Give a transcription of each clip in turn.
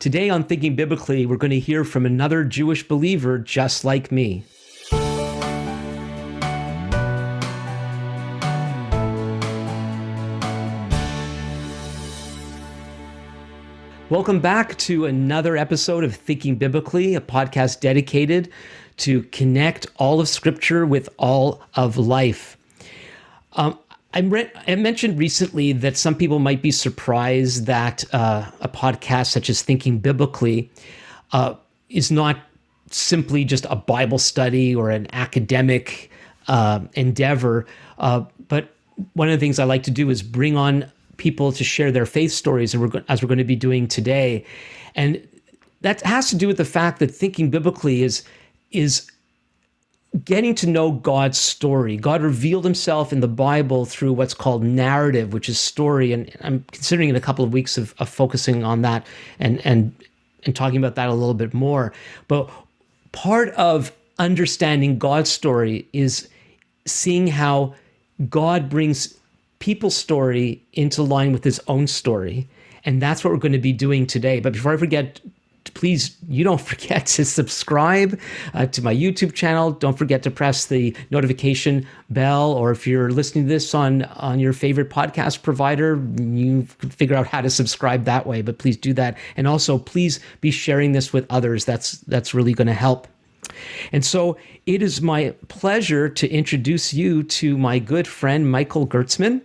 Today on Thinking Biblically, we're going to hear from another Jewish believer just like me. Welcome back to another episode of Thinking Biblically, a podcast dedicated to connect all of Scripture with all of life. I mentioned recently that some people might be surprised that a podcast such as Thinking Biblically is not simply just a Bible study or an academic endeavor, but one of the things I like to do is bring on people to share their faith stories, and as we're going to be doing today. And that has to do with the fact that Thinking Biblically is getting to know God's story. God revealed himself in the Bible through what's called narrative, which is story. And I'm considering in a couple of weeks of focusing on that and talking about that a little bit more. But part of understanding God's story is seeing how God brings people's story into line with his own story. And that's what we're going to be doing today. But before I forget, please, you don't forget to subscribe to my YouTube channel. Don't forget to press the notification bell, or if you're listening to this on your favorite podcast provider, you can figure out how to subscribe that way, but please do that. And also, please be sharing this with others. That's really going to help. And so it is my pleasure to introduce you to my good friend, Michael Gertsman.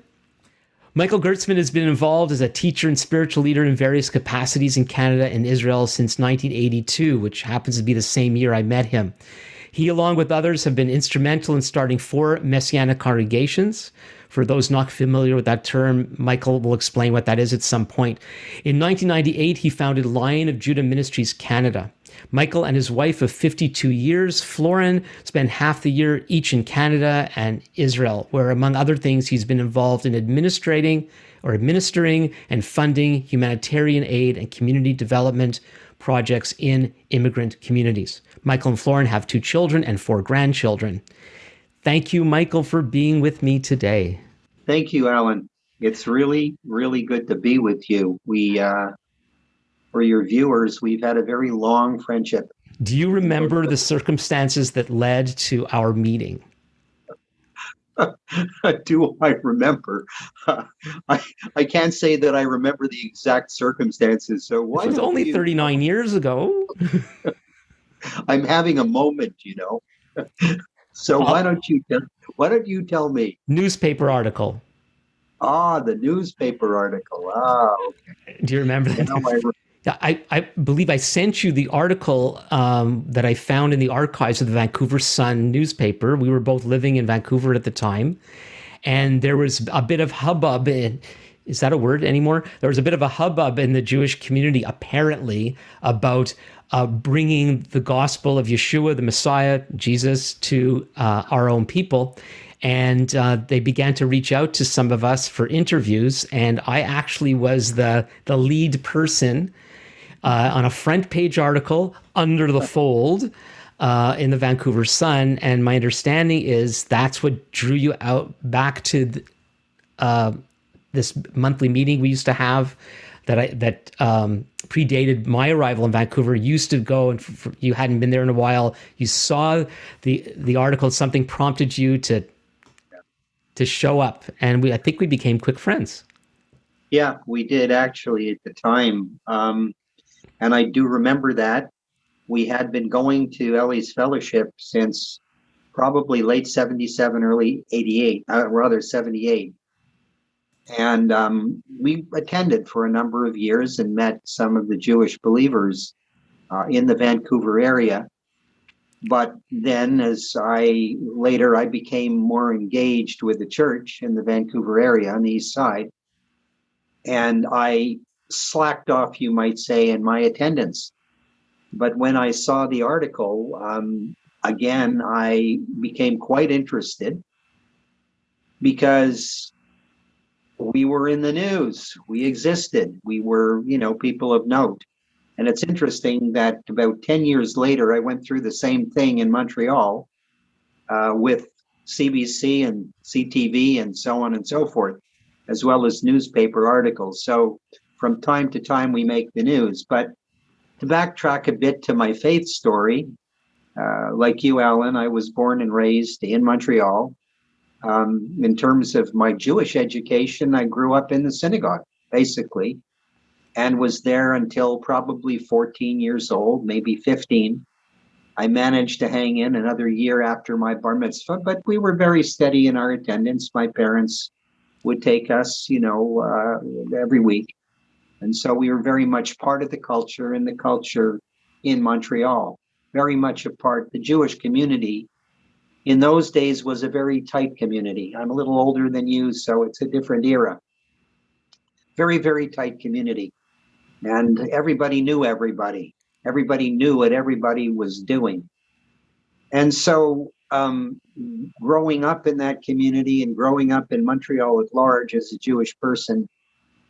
Michael Gertsman has been involved as a teacher and spiritual leader in various capacities in Canada and Israel since 1982, which happens to be the same year I met him. He, along with others, have been instrumental in starting 4 Messianic congregations. For those not familiar with that term, Michael will explain what that is at some point. In 1998, he founded Lion of Judah Ministries Canada. Michael and his wife of 52 years, Florin, spent half the year each in Canada and Israel, where, among other things, he's been involved in administering and funding humanitarian aid and community development projects in immigrant communities. Michael and Florin have 2 children and 4 grandchildren. Thank you, Michael, for being with me today. Thank you, Alan. It's really, really good to be with you. For your viewers, we've had a very long friendship. Do you remember the circumstances that led to our meeting? Do I remember? I can't say that I remember the exact circumstances. So why? It was only 39 years ago. I'm having a moment, So why don't you tell me? Newspaper article. The newspaper article. Okay. Do you remember that? I believe I sent you the article that I found in the archives of the Vancouver Sun newspaper. We were both living in Vancouver at the time, and there was a bit of hubbub. Is that a word anymore? There was a bit of a hubbub in the Jewish community, apparently, about bringing the gospel of Yeshua, the Messiah, Jesus, to our own people. And they began to reach out to some of us for interviews, and I actually was the lead person on a front page article under the fold in the Vancouver Sun. And my understanding is that's what drew you out back to this monthly meeting we used to have that predated my arrival in Vancouver. You used to go, and you hadn't been there in a while. You saw the article, something prompted you to show up, and I think we became quick friends. Yeah, we did actually at the time. And I do remember that we had been going to Ellie's Fellowship since probably late 77, early 88, rather 78. And we attended for a number of years and met some of the Jewish believers in the Vancouver area. But then I became more engaged with the church in the Vancouver area on the east side. And I slacked off, you might say, in my attendance. But when I saw the article, again, I became quite interested because we were in the news. We existed. We were, people of note. And it's interesting that about 10 years later, I went through the same thing in Montreal with CBC and CTV and so on and so forth, as well as newspaper articles. So from time to time, we make the news. But To backtrack a bit to my faith story, like you, Alan, I was born and raised in Montreal. In terms of my Jewish education, I grew up in the synagogue, basically, and was there until probably 14 years old, maybe 15. I managed to hang in another year after my bar mitzvah, but we were very steady in our attendance. My parents would take us, every week. And so we were very much part of the culture, and the culture in Montreal, very much a part. The Jewish community in those days was a very tight community. I'm a little older than you, so it's a different era. Very, very tight community. And everybody knew everybody. Everybody knew what everybody was doing. And so growing up in that community and growing up in Montreal at large as a Jewish person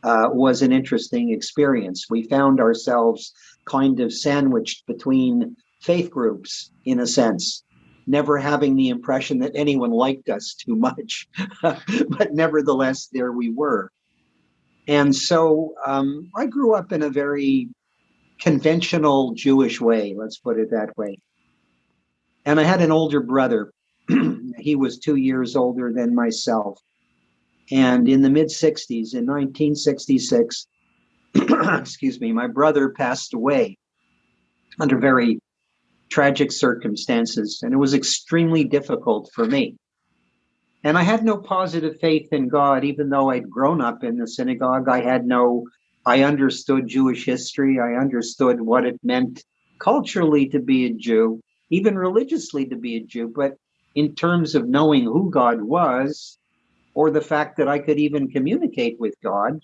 was an interesting experience. We found ourselves kind of sandwiched between faith groups, in a sense, never having the impression that anyone liked us too much. But nevertheless, there we were. And so I grew up in a very conventional Jewish way, let's put it that way. And I had an older brother. He was 2 years older than myself. And in the mid 60s, in 1966, excuse me, my brother passed away under very tragic circumstances. And it was extremely difficult for me. And I had no positive faith in God, even though I'd grown up in the synagogue. I understood Jewish history. I understood what it meant culturally to be a Jew, even religiously to be a Jew. But in terms of knowing who God was, or the fact that I could even communicate with God,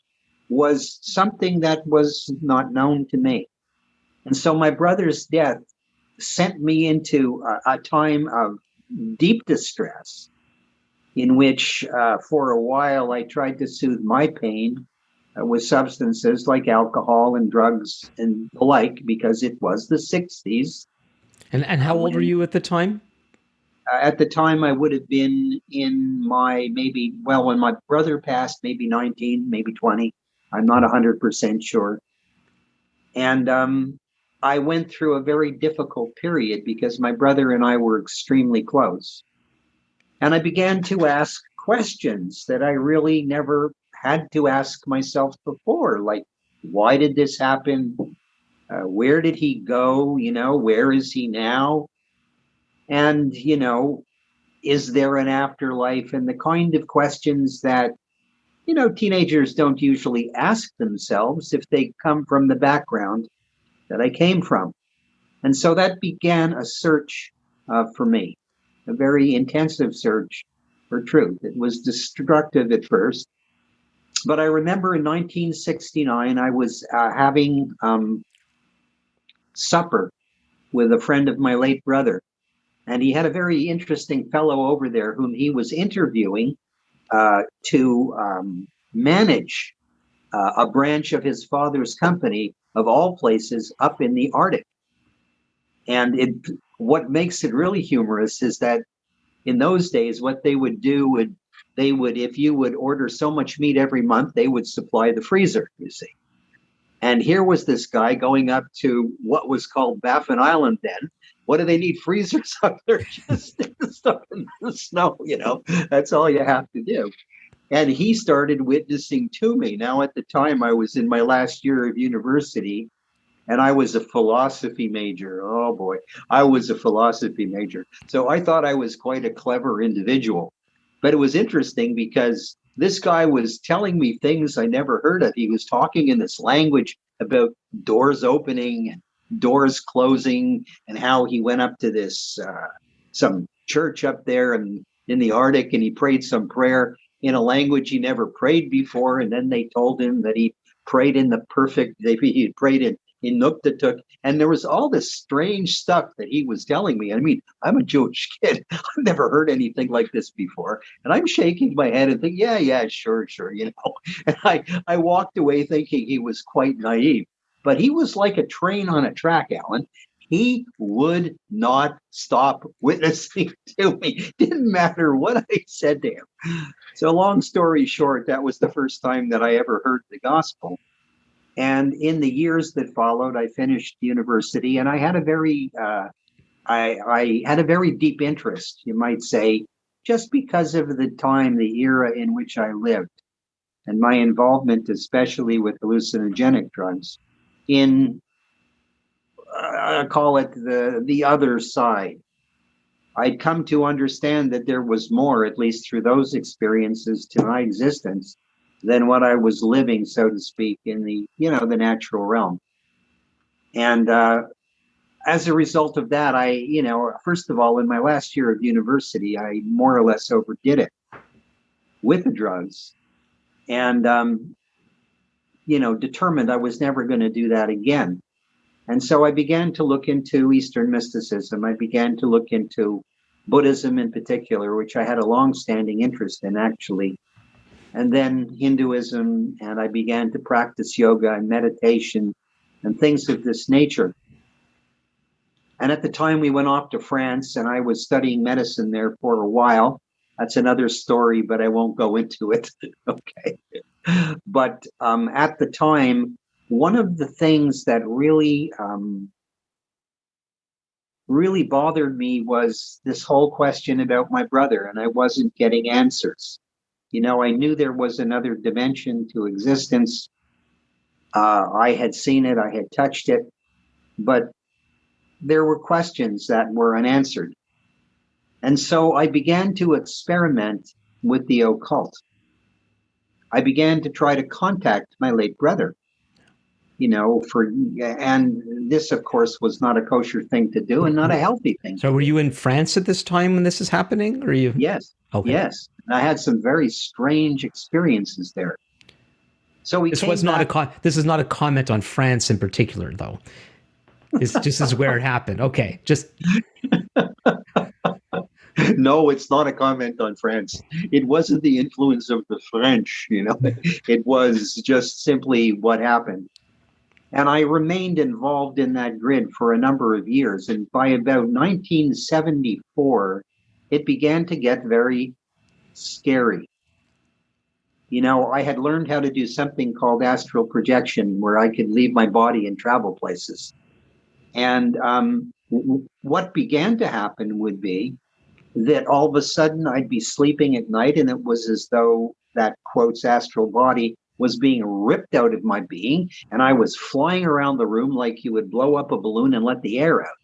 was something that was not known to me. And so my brother's death sent me into a time of deep distress, in which for a while I tried to soothe my pain with substances like alcohol and drugs and the like, because it was the 60s. And how old were you at the time? At the time, I would have been in my when my brother passed, maybe 19, maybe 20. I'm not 100% sure. And I went through a very difficult period because my brother and I were extremely close. And I began to ask questions that I really never had to ask myself before, like, why did this happen? Where did he go? Where is he now? And, is there an afterlife? And the kind of questions that, teenagers don't usually ask themselves if they come from the background that I came from. And so that began a search for me, a very intensive search for truth. It was destructive at first. But I remember in 1969, I was having supper with a friend of my late brother. And he had a very interesting fellow over there whom he was interviewing to manage a branch of his father's company, of all places, up in the Arctic. And what makes it really humorous is that in those days, what they would do if you would order so much meat every month, they would supply the freezer, you see. And here was this guy going up to what was called Baffin Island then. What do they need freezers up there? Just stick the stuff in the snow, That's all you have to do. And he started witnessing to me. Now, at the time, I was in my last year of university, and I was a philosophy major. Oh, boy. I was a philosophy major. So I thought I was quite a clever individual. But it was interesting because this guy was telling me things I never heard of. He was talking in this language about doors opening and doors closing, and how he went up to this some church up there and in the Arctic, and he prayed some prayer in a language he never prayed before. And then they told him that he prayed in the perfect, he prayed in Inuktitut, and there was all this strange stuff that he was telling me. I mean, I'm a Jewish kid. I've never heard anything like this before. And I'm shaking my head and think, yeah, sure. And I walked away thinking he was quite naive. But he was like a train on a track, Alan. He would not stop witnessing to me. Didn't matter what I said to him. So long story short, that was the first time that I ever heard the gospel. And in the years that followed, I finished university, and I had a I had a very deep interest, you might say, just because of the time, the era in which I lived, and my involvement, especially with hallucinogenic drugs, in call it the other side. I'd come to understand that there was more, at least through those experiences, to my existence than what I was living, so to speak, in the natural realm. And as a result of that, first of all, in my last year of university, I more or less overdid it with the drugs, and determined I was never going to do that again. And so I began to look into Eastern mysticism. I began to look into Buddhism in particular, which I had a long-standing interest in, actually, and then Hinduism, and I began to practice yoga and meditation and things of this nature. And at the time, we went off to France, and I was studying medicine there for a while. That's another story, but I won't go into it. Okay. But at the time, one of the things that really bothered me was this whole question about my brother, and I wasn't getting answers. I knew there was another dimension to existence. I had seen it, I had touched it, but there were questions that were unanswered. And so I began to experiment with the occult. I began to try to contact my late brother, and this, of course, was not a kosher thing to do and not a healthy thing So to were do. you in France at this time when this is happening? Or are you? Yes, Okay. yes. And I had some very strange experiences there. So we This came was not back. this is not a comment on France in particular, though. This just is where it happened. Okay. Just No, it's not a comment on France. It wasn't the influence of the French, It was just simply what happened. And I remained involved in that grid for a number of years. And by about 1974, it began to get very scary. I had learned how to do something called astral projection, where I could leave my body and travel places. And what began to happen would be that all of a sudden I'd be sleeping at night, and it was as though that quotes astral body was being ripped out of my being, and I was flying around the room like you would blow up a balloon and let the air out.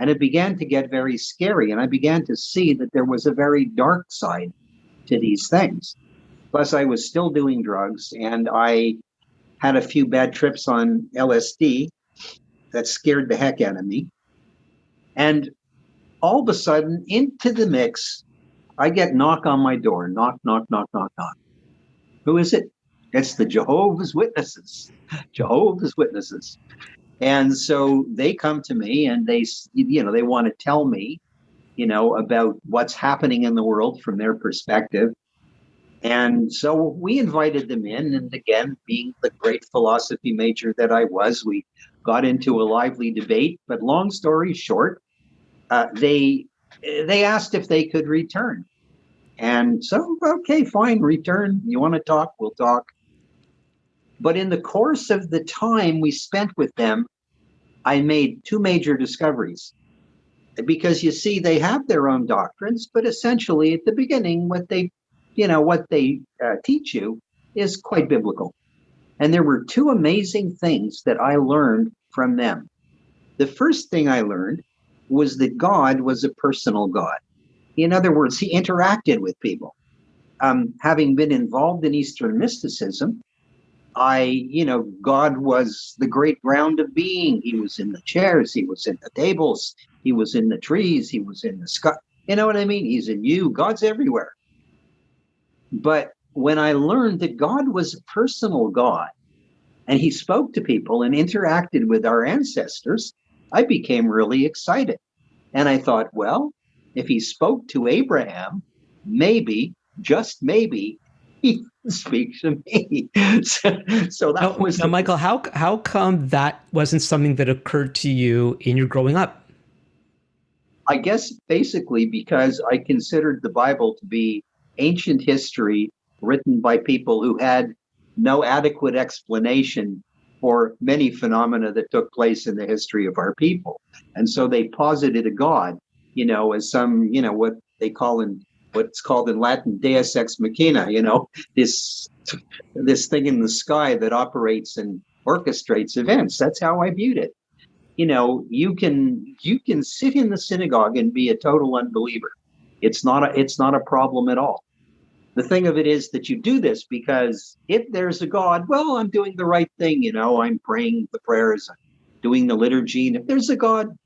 And it began to get very scary, and I began to see that there was a very dark side to these things. Plus, I was still doing drugs, and I had a few bad trips on LSD that scared the heck out of me. And all of a sudden, into the mix, I get knock on my door. Knock, knock, knock, knock, knock. Who is it? It's the Jehovah's Witnesses. Jehovah's Witnesses. And so they come to me, and they want to tell me, about what's happening in the world from their perspective. And so we invited them in. And again, being the great philosophy major that I was, we got into a lively debate. But long story short, they asked if they could return. And so, okay, fine, return. You want to talk? We'll talk. But in the course of the time we spent with them, I made two major discoveries. Because you see, they have their own doctrines, but essentially at the beginning, what they teach you is quite biblical. And there were two amazing things that I learned from them. The first thing I learned was that God was a personal God. In other words, he interacted with people. Having been involved in Eastern mysticism, God was the great ground of being. He was in the chairs, he was in the tables, he was in the trees, he was in the sky. You know what I mean? He's in you. God's everywhere. But when I learned that God was a personal God and he spoke to people and interacted with our ancestors, I became really excited. And I thought, well, if he spoke to Abraham, maybe, just maybe, he speaks to me. So that was now, Michael, how come that wasn't something that occurred to you in your growing up? I guess basically because I considered the Bible to be ancient history written by people who had no adequate explanation for many phenomena that took place in the history of our people. And so they posited a God, as some, what they call in what's called in Latin Deus ex machina, this thing in the sky that operates and orchestrates events. That's how I viewed it. You can sit in the synagogue and be a total unbeliever. It's not a problem at all. The thing of it is that you do this because if there's a God, well, I'm doing the right thing. I'm praying the prayers, I'm doing the liturgy. And if there's a God,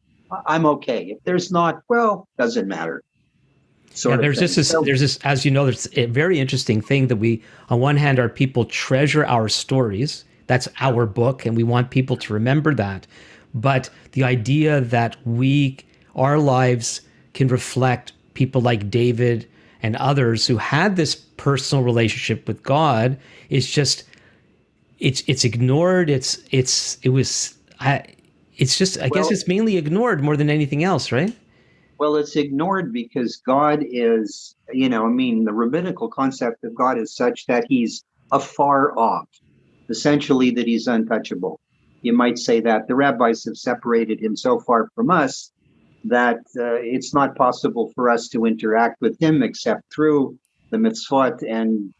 I'm okay. If there's not, well, doesn't matter. Yeah, Sort of thing. there's this, as you know, there's a very interesting thing that we, on one hand, our people treasure our stories. That's our book, and we want people to remember that. But the idea that our lives can reflect people like David and others who had this personal relationship with God is just, it's ignored. I guess it's mainly ignored more than anything else, right? Well, it's ignored because God is, the rabbinical concept of God is such that he's afar off, essentially that he's untouchable. You might say that the rabbis have separated him so far from us that it's not possible for us to interact with him except through the mitzvot and,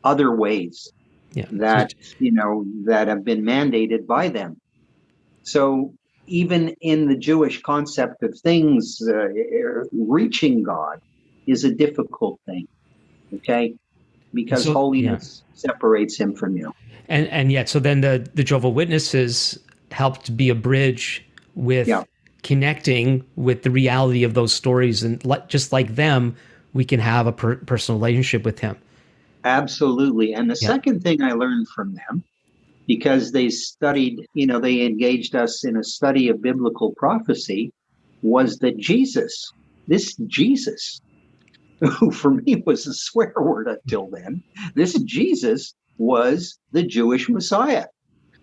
other ways that, that have been mandated by them. So even in the Jewish concept of things, reaching God is a difficult thing, okay? Because holiness separates him from you. And yet, so then the Jehovah's Witnesses helped be a bridge with connecting with the reality of those stories, and just like them, we can have a personal relationship with him. Absolutely. And the second thing I learned from them, because they studied, they engaged us in a study of biblical prophecy, was that this Jesus, who for me was a swear word until then, this Jesus was the Jewish Messiah.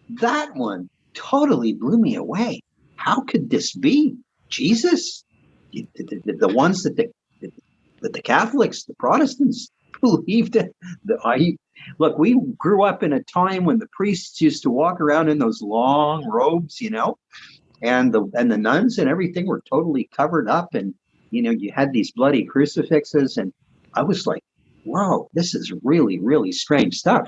That one totally blew me away. How could this be? Jesus? The ones that the Catholics, the Protestants believed it. Look, we grew up in a time when the priests used to walk around in those long robes, and the nuns and everything were totally covered up, and you had these bloody crucifixes, and I was like, whoa, this is really, really strange stuff.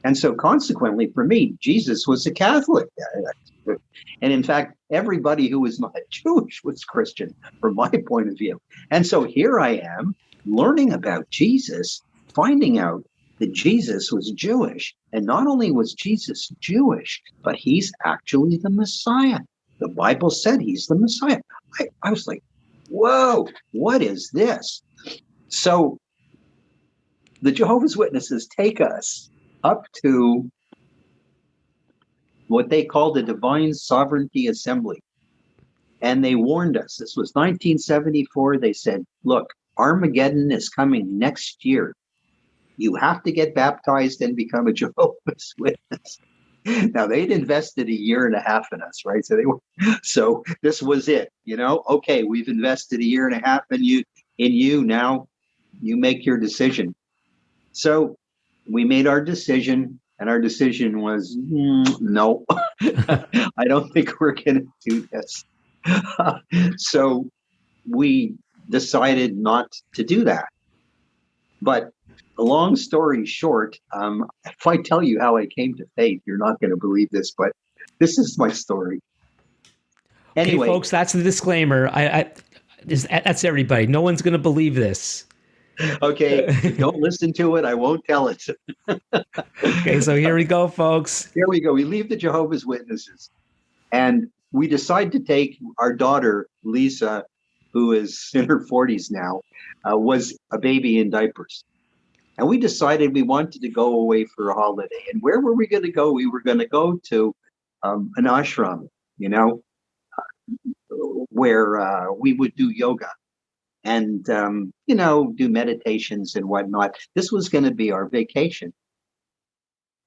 And so consequently for me, Jesus was a Catholic. And in fact, everybody who was not Jewish was Christian from my point of view. And so here I am learning about Jesus, finding out that Jesus was Jewish. And not only was Jesus Jewish, but he's actually the Messiah. The Bible said he's the Messiah. I was like, whoa, what is this? So the Jehovah's Witnesses take us up to what they called the Divine Sovereignty Assembly. And they warned us. This was 1974. They said, look, Armageddon is coming next year. You have to get baptized and become a Jehovah's Witness. Now, they'd invested 1.5 years in us, right? So this was it, okay, we've invested 1.5 years in you. Now you make your decision. So we made our decision, and our decision was, no, I don't think we're going to do this. So we decided not to do that. But long story short, if I tell you how I came to faith, you're not going to believe this, but this is my story. Anyway, okay, folks, that's the disclaimer. That's everybody. No one's going to believe this. Okay, don't listen to it. I won't tell it. Okay, so here we go, folks. Here we go. We leave the Jehovah's Witnesses, and we decide to take our daughter, Lisa, who is in her 40s now, was a baby in diapers. And we decided we wanted to go away for a holiday. And where were we going to go? We were going to go to an ashram, where we would do yoga and, do meditations and whatnot. This was going to be our vacation.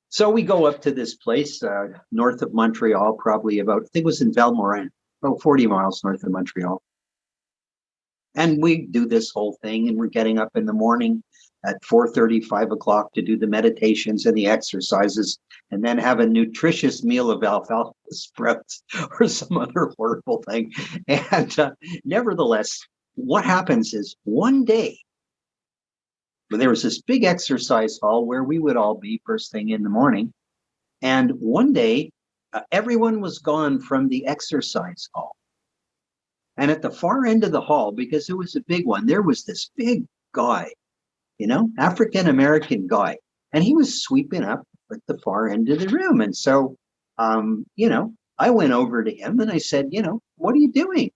So we go up to this place north of Montreal, probably I think it was in Valmorin, about 40 miles north of Montreal. And we do this whole thing, and we're getting up in the morning, at 4:30, 5 o'clock to do the meditations and the exercises, and then have a nutritious meal of alfalfa sprouts or some other horrible thing. And nevertheless, what happens is one day, there was this big exercise hall where we would all be first thing in the morning. And one day, everyone was gone from the exercise hall. And at the far end of the hall, because it was a big one, there was this big guy, African American guy. And he was sweeping up at the far end of the room. And so, I went over to him and I said, what are you doing?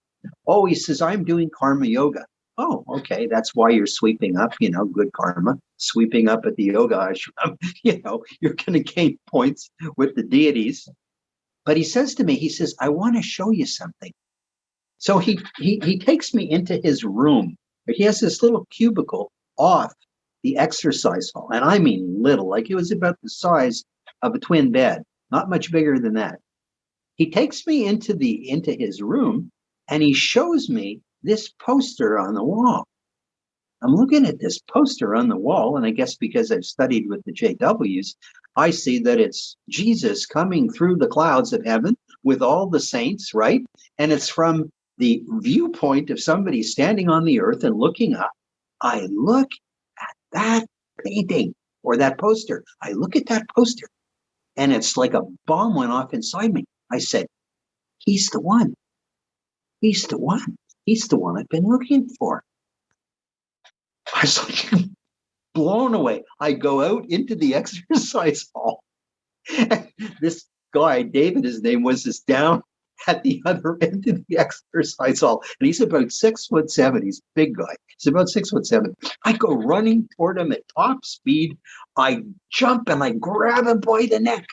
Oh, he says, I'm doing karma yoga. Oh, okay. That's why you're sweeping up, good karma, sweeping up at the yoga ashram. You're going to gain points with the deities. But he says to me, he says, I want to show you something. So he takes me into his room. He has this little cubicle off the exercise hall. And I mean little, like it was about the size of a twin bed, not much bigger than that. He takes me into his room and he shows me this poster on the wall. I'm looking at this poster on the wall, and I guess because I've studied with the JWs, I see that it's Jesus coming through the clouds of heaven with all the saints, right? And it's from the viewpoint of somebody standing on the earth and looking up. I look at that painting or that poster. I look at that poster, and it's like a bomb went off inside me. I said, he's the one. He's the one. He's the one I've been looking for. I was like blown away. I go out into the exercise hall. This guy, David, his name was, is down at the other end of the exercise hall. And he's about 6'7". He's a big guy. He's about 6'7". I go running toward him at top speed. I jump and I grab him by the neck.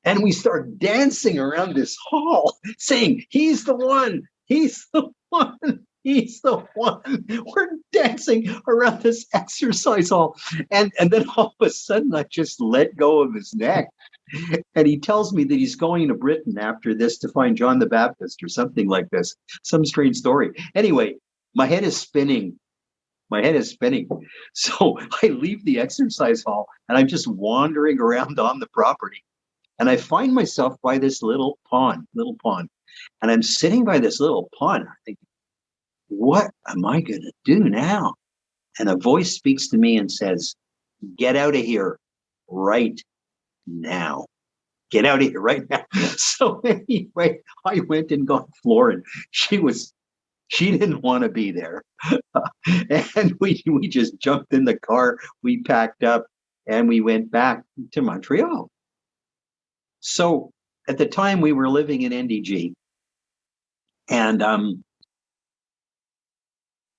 And we start dancing around this hall saying, he's the one. He's the one. He's the one. We're dancing around this exercise hall. And then all of a sudden, I just let go of his neck. And he tells me that he's going to Britain after this to find John the Baptist or something like this. Some strange story. Anyway, my head is spinning. So I leave the exercise hall and I'm just wandering around on the property. And I find myself by this little pond. And I'm sitting by this little pond. I think, what am I going to do now? And a voice speaks to me and says, get out of here right now. Get out of here right now. So anyway, I went and got Lauren. She didn't want to be there. And we just jumped in the car. We packed up and we went back to Montreal. So at the time we were living in NDG. And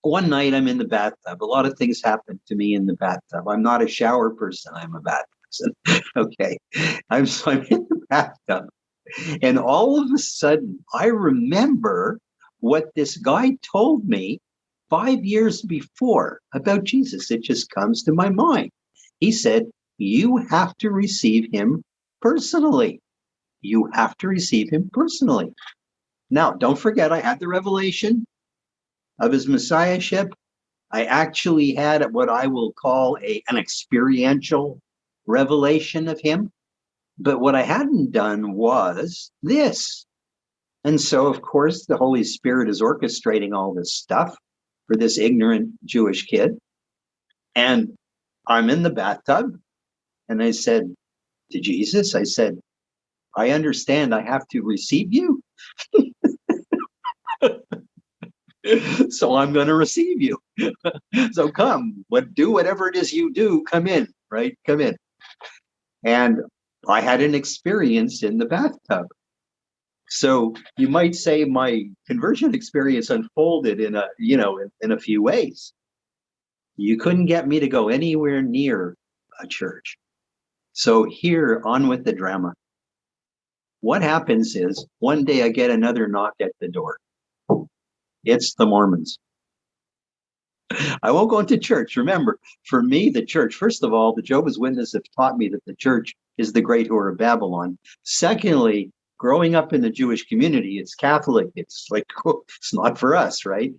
one night I'm in the bathtub. A lot of things happen to me in the bathtub. I'm not a shower person. I'm a bath person. Okay. I'm in the bathtub. And all of a sudden, I remember what this guy told me 5 years before about Jesus. It just comes to my mind. He said, you have to receive him personally. You have to receive him personally. Now, don't forget, I had the revelation of his messiahship. I actually had what I will call an experiential revelation of him. But what I hadn't done was this. And so, of course, the Holy Spirit is orchestrating all this stuff for this ignorant Jewish kid. And I'm in the bathtub. And I said to Jesus, I said, I understand I have to receive you. So I'm going to receive you. So come, do whatever it is you do. Come in, right? Come in. And I had an experience in the bathtub. So you might say my conversion experience unfolded in a few ways. You couldn't get me to go anywhere near a church. So here, on with the drama. What happens is one day I get another knock at the door. It's the Mormons. I won't go into church. Remember, for me, the church, first of all, the Jehovah's Witnesses have taught me that the church is the great whore of Babylon. Secondly, growing up in the Jewish community, it's Catholic. It's like, it's not for us, right?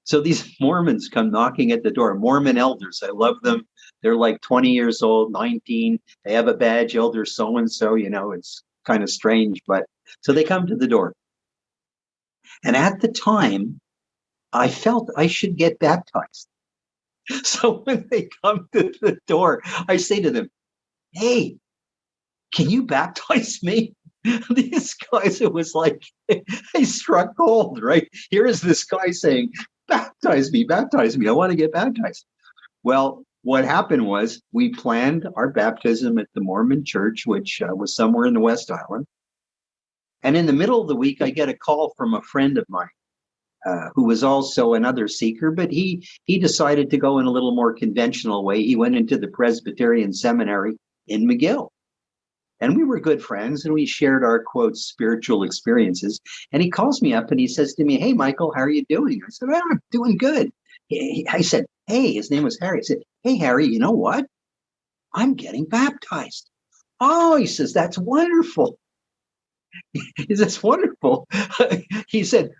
So these Mormons come knocking at the door, Mormon elders. I love them. They're like 20 years old, 19. They have a badge, elder so-and-so, it's kind of strange. But so they come to the door. And at the time, I felt I should get baptized. So when they come to the door, I say to them, hey, can you baptize me? These guys, it was like they struck gold, right? Here is this guy saying, baptize me, I want to get baptized. Well, what happened was we planned our baptism at the Mormon church, which was somewhere in the West Island. And in the middle of the week, I get a call from a friend of mine who was also another seeker, but he decided to go in a little more conventional way. He went into the Presbyterian seminary in McGill. And we were good friends, and we shared our, quote, spiritual experiences. And he calls me up and he says to me, hey, Michael, how are you doing? I said, I'm doing good. I said, hey, his name was Harry. I said, hey, Harry, you know what? I'm getting baptized. Oh, he says, that's wonderful. He says, that's wonderful. He said,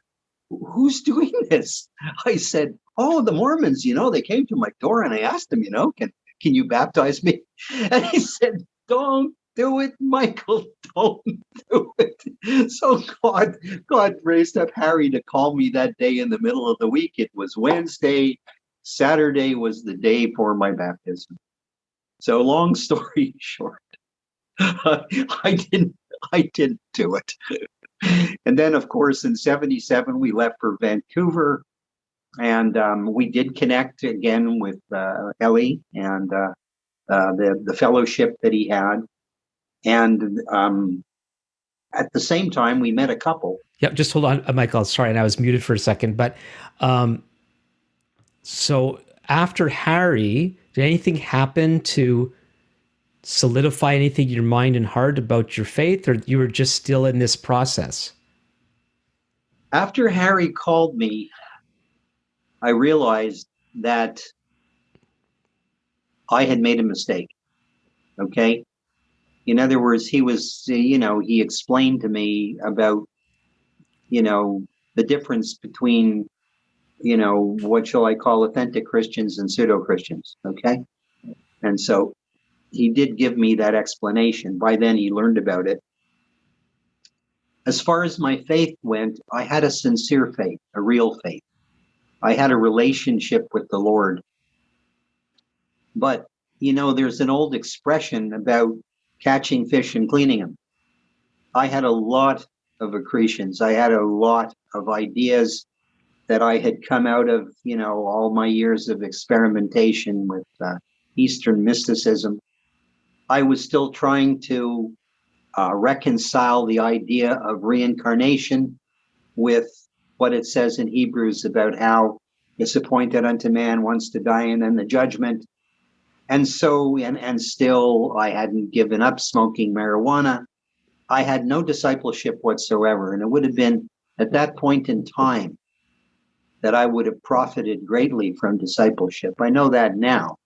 who's doing this? I said, oh, the Mormons, they came to my door and I asked them, can you baptize me? And he said, don't do it, Michael, don't do it. So God raised up Harry to call me that day in the middle of the week. It was Wednesday. Saturday was the day for my baptism. So long story short, I didn't do it. And then, of course, in 77, we left for Vancouver, and we did connect again with Ellie and the fellowship that he had. And at the same time, we met a couple. Yep, just hold on, Michael. Sorry, and I was muted for a second. But so after Harry, did anything happen to solidify anything in your mind and heart about your faith, or you were just still in this process? After Harry called me, I realized that I had made a mistake. Okay. In other words, he explained to me about, the difference between, what shall I call authentic Christians and pseudo-Christians. Okay. And so he did give me that explanation. By then he learned about it. As far as my faith went, I had a sincere faith, a real faith. I had a relationship with the Lord. But, there's an old expression about catching fish and cleaning them. I had a lot of accretions. I had a lot of ideas that I had come out of, all my years of experimentation with Eastern mysticism. I was still trying to reconcile the idea of reincarnation with what it says in Hebrews about how it's appointed unto man once to die and then the judgment. And so, and still, I hadn't given up smoking marijuana. I had no discipleship whatsoever. And it would have been at that point in time that I would have profited greatly from discipleship. I know that now.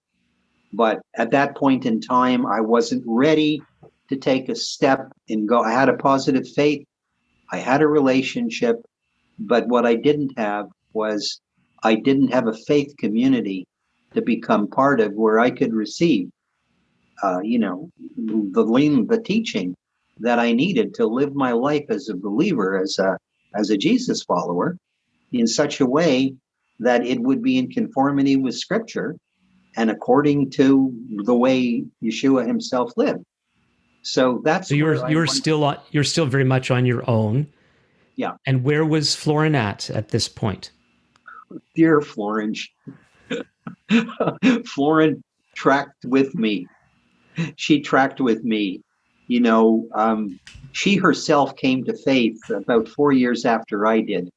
But at that point in time, I wasn't ready to take a step and go. I had a positive faith. I had a relationship. But what I didn't have was I didn't have a faith community to become part of where I could receive, the teaching that I needed to live my life as a believer, as a Jesus follower, in such a way that it would be in conformity with Scripture and according to the way Yeshua himself lived. So that's so you're still very much on your own. Yeah. And where was Florin at this point? Dear Florin, Florin tracked with me. She tracked with me. She herself came to faith about 4 years after I did.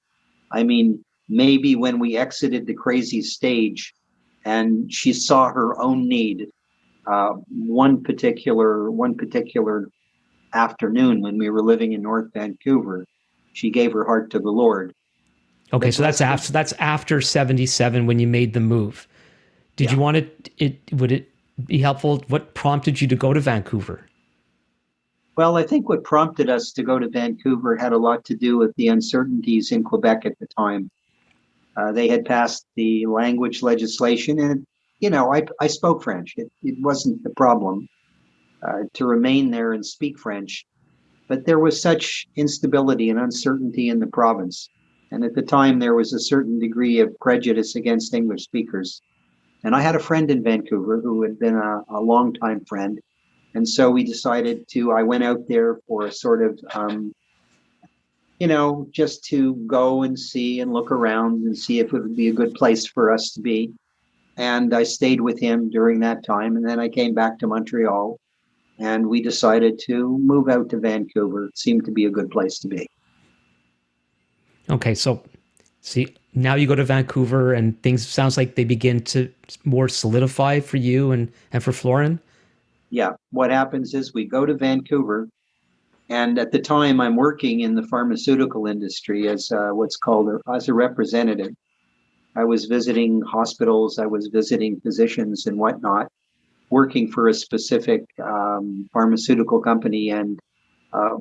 I mean, maybe when we exited the crazy stage and she saw her own need. One particular afternoon when we were living in North Vancouver, she gave her heart to the Lord. Okay, so that's after 77 when you made the move. Did you want would it be helpful? What prompted you to go to Vancouver? Well, I think what prompted us to go to Vancouver had a lot to do with the uncertainties in Quebec at the time. They had passed the language legislation, and I spoke French. It wasn't the problem to remain there and speak French, but there was such instability and uncertainty in the province. And at the time, there was a certain degree of prejudice against English speakers. And I had a friend in Vancouver who had been a longtime friend. And so we decided I went out there for a sort of, just to go and see and look around and see if it would be a good place for us to be. And I stayed with him during that time. And then I came back to Montreal and we decided to move out to Vancouver. It seemed to be a good place to be. Okay, so see, now you go to Vancouver and things sounds like they begin to more solidify for you and for Florin. Yeah, what happens is we go to Vancouver, and at the time I'm working in the pharmaceutical industry as what's called as a representative. I was visiting hospitals, I was visiting physicians and whatnot, working for a specific pharmaceutical company and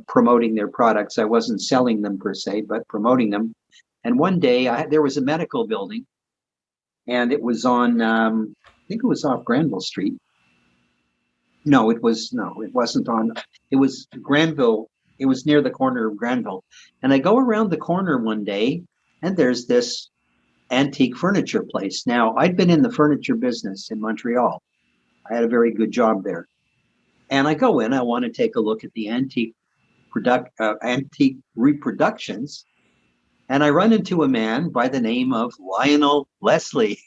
promoting their products. I wasn't selling them per se, but promoting them. And one day there was a medical building, and it was on, I think it was off Granville Street. No, it wasn't on, it was Granville. It was near the corner of Granville. And I go around the corner one day, and there's this antique furniture place. Now, I'd been in the furniture business in Montreal. I had a very good job there. And I go in, I want to take a look at the antique reproductions. And I run into a man by the name of Lionel Leslie.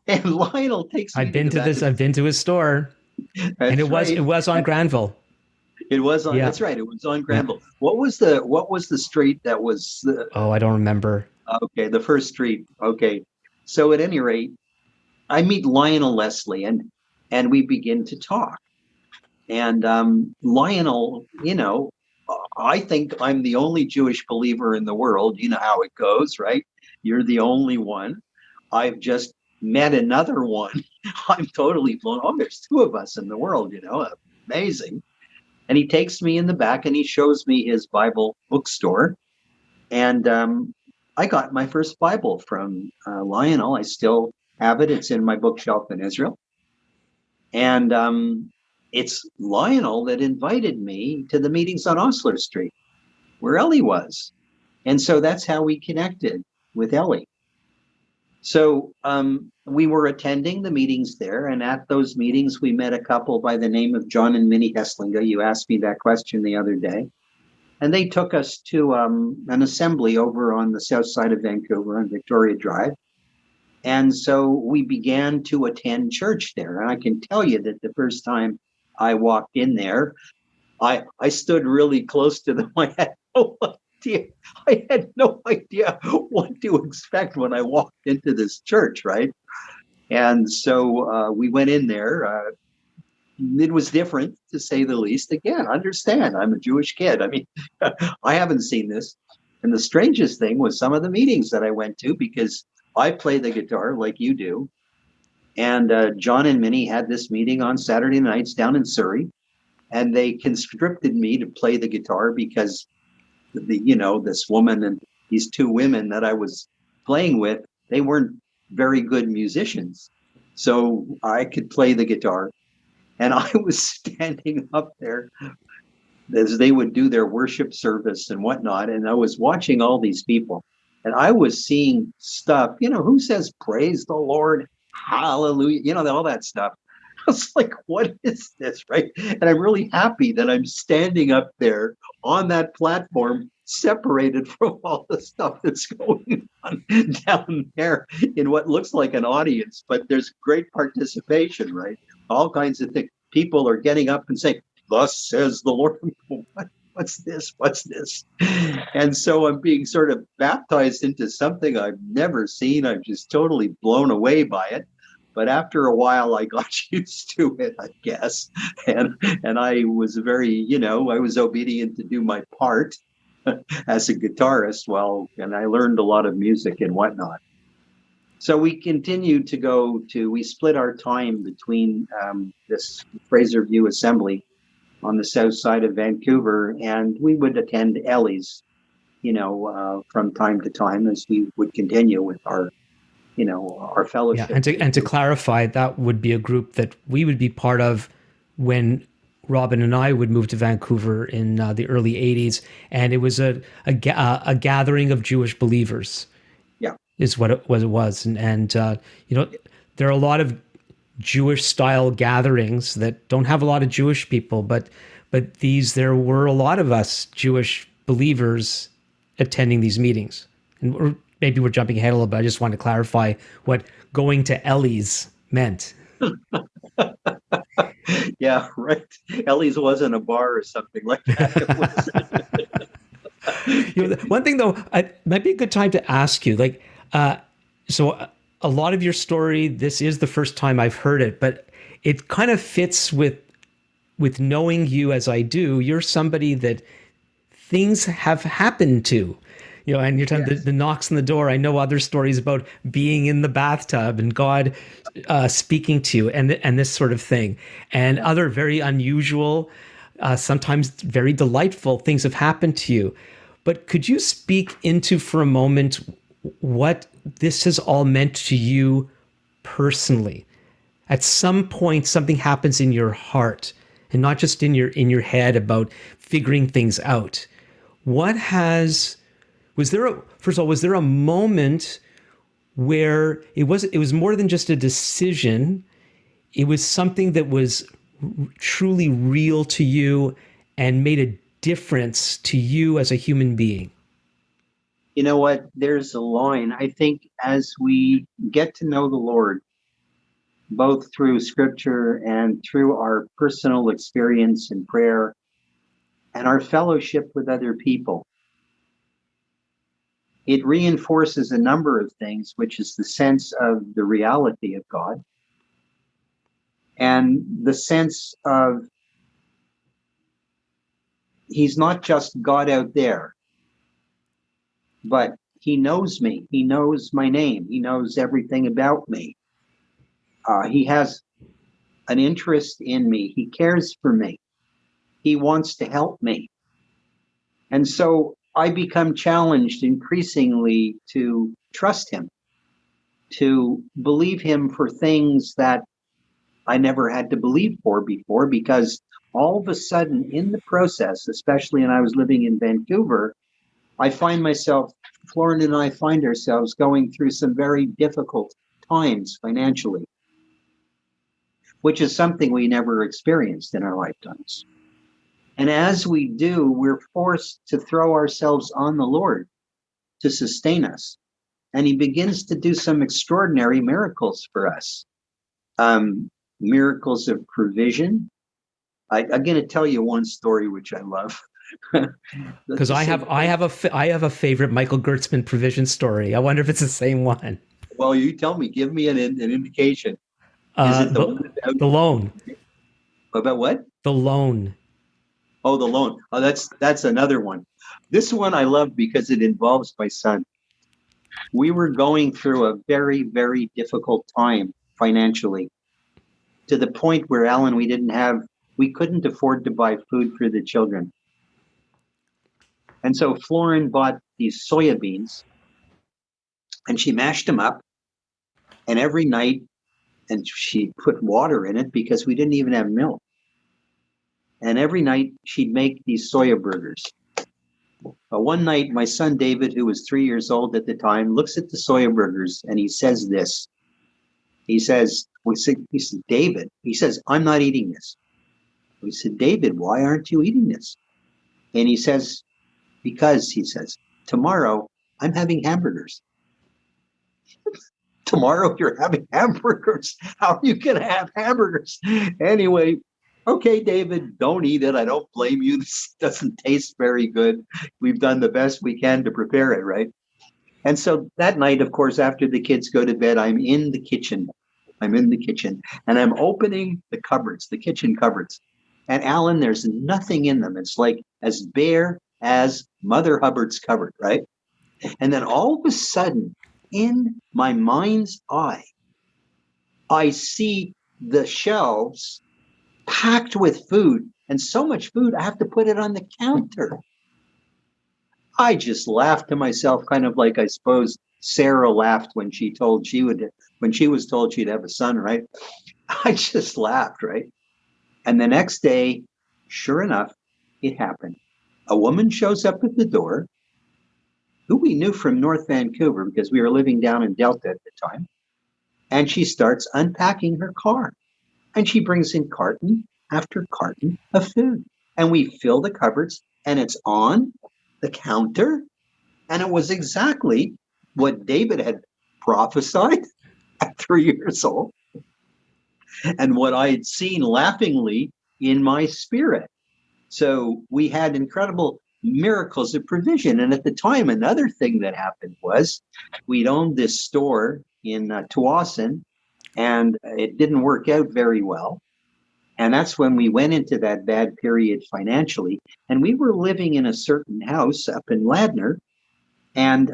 And Lionel takes me I've been to the to back. this. I've been to his store, and it was on Granville. It was on. Yeah. That's right. It was on Granville. Yeah. What was the street that was? Oh, I don't remember. Okay, the first street. Okay, so at any rate, I meet Lionel Leslie, and we begin to talk. And Lionel, I think I'm the only Jewish believer in the world. You know how it goes, right? You're the only one. I've just met another one. I'm totally blown. Oh, there's two of us in the world, amazing. And he takes me in the back and he shows me his Bible bookstore. And I got my first Bible from Lionel. I still have it. It's in my bookshelf in Israel. And it's Lionel that invited me to the meetings on Osler Street, where Ellie was. And so that's how we connected with Ellie. So we were attending the meetings there, and at those meetings, we met a couple by the name of John and Minnie Hesslinga. You asked me that question the other day. And they took us to an assembly over on the south side of Vancouver on Victoria Drive. And so we began to attend church there. And I can tell you that the first time I walked in there, I stood really close to them. I had no idea what to expect when I walked into this church, right? And so we went in there. It was different, to say the least. Again, understand, I'm a Jewish kid. I mean, I haven't seen this. And the strangest thing was some of the meetings that I went to, because I play the guitar like you do. And John and Minnie had this meeting on Saturday nights down in Surrey. And they conscripted me to play the guitar because this woman and these two women that I was playing with, they weren't very good musicians. So I could play the guitar. And I was standing up there as they would do their worship service and whatnot. And I was watching all these people. And I was seeing stuff, who says, praise the Lord, hallelujah, all that stuff. I was like, what is this, right? And I'm really happy that I'm standing up there on that platform, separated from all the stuff that's going on down there in what looks like an audience, but there's great participation, right? All kinds of things. People are getting up and saying, thus says the Lord. What's this? What's this? And so I'm being sort of baptized into something I've never seen. I'm just totally blown away by it. But after a while, I got used to it, I guess. And I was very, I was obedient to do my part as a guitarist. And I learned a lot of music and whatnot. So we continued to we split our time between this Fraser View Assembly on the south side of Vancouver, and we would attend Ellie's. from time to time as we would continue with our Yeah, fellowship. and to clarify, that would be a group that we would be part of when Robin and I would move to Vancouver in the early '80s, and it was a gathering of Jewish believers, Yeah. is what it was, and you know, there are a lot of Jewish style gatherings that don't have a lot of Jewish people, but there were a lot of us Jewish believers attending these meetings. And maybe we're jumping ahead a little bit. I just want to clarify what going to Ellie's meant. Yeah, right. Ellie's wasn't a bar or something like that. It was. One thing though, it might be a good time to ask you, like, so a lot of your story, this is the first time I've heard it, but it kind of fits with knowing you as I do. You're somebody that things have happened to, and you're telling Yes. the knocks on the door. I know other stories about being in the bathtub and God speaking to you, and this sort of thing, and Yeah. other very unusual, sometimes very delightful things have happened to you. But could you speak into for a moment what this has all meant to you personally? At some point, something happens in your heart, and not just in your head about figuring things out. What has was there a first of all, was there a moment where it was more than just a decision? It was something that was truly real to you and made a difference to you as a human being. You know what? There's a line. I think as we get to know the Lord, both through scripture and through our personal experience in prayer and our fellowship with other people, it reinforces a number of things, which is the sense of the reality of God and the sense of He's not just God out there, but He knows me. He knows my name. He knows everything about me. He has an interest in me. He cares for me. He wants to help me. And so I become challenged increasingly to trust Him, to believe Him for things that I never had to believe for before, because all of a sudden in the process, especially when I was living in Vancouver, I find myself, Florin and I find ourselves going through some very difficult times financially, which is something we never experienced in our lifetimes. And as we do, we're forced to throw ourselves on the Lord to sustain us. And He begins to do some extraordinary miracles for us. Miracles of provision. I'm going to tell you one story which I love. Because I have a favorite Michael Gertsman provision story. I wonder if it's the same one. Well, you tell me. Give me an indication. Is Uh, it the one the about the loan, what? the loan. Oh, the loan. Oh, that's another one. This one I love because it involves my son. We were going through a very, very difficult time financially, to the point where, Alan, we couldn't afford to buy food for the children. And so Florin bought these soya beans and she mashed them up, and every night, and she put water in it because we didn't even have milk. And every night she'd make these soya burgers. One night, my son David, who was 3 years old at the time, looks at the soya burgers and he says this. He says, David, he says, I'm not eating this. We said, David, why aren't you eating this? And he says, because, he says, tomorrow I'm having hamburgers. Tomorrow you're having hamburgers. How are you going to have hamburgers? Anyway, okay, David, don't eat it. I don't blame you. This doesn't taste very good. We've done the best we can to prepare it, right? And so that night, of course, after the kids go to bed, I'm in the kitchen. And I'm opening the cupboards, the kitchen cupboards. And Alan, there's nothing in them. It's like as bare as Mother Hubbard's cupboard, right? And then all of a sudden, in my mind's eye, I see the shelves packed with food, and so much food, I have to put it on the counter. I just laughed to myself, kind of like I suppose Sarah laughed when she was told she'd have a son, right? I just laughed, right? And the next day, sure enough, it happened. A woman shows up at the door who we knew from North Vancouver because we were living down in Delta at the time. And she starts unpacking her car. And she brings in carton after carton of food. And we fill the cupboards, and it's on the counter. And it was exactly what David had prophesied at 3 years old and what I had seen laughingly in my spirit. So we had incredible miracles of provision. And at the time, another thing that happened was we'd owned this store in Tawasin, and it didn't work out very well. And that's when we went into that bad period financially. And we were living in a certain house up in Ladner. And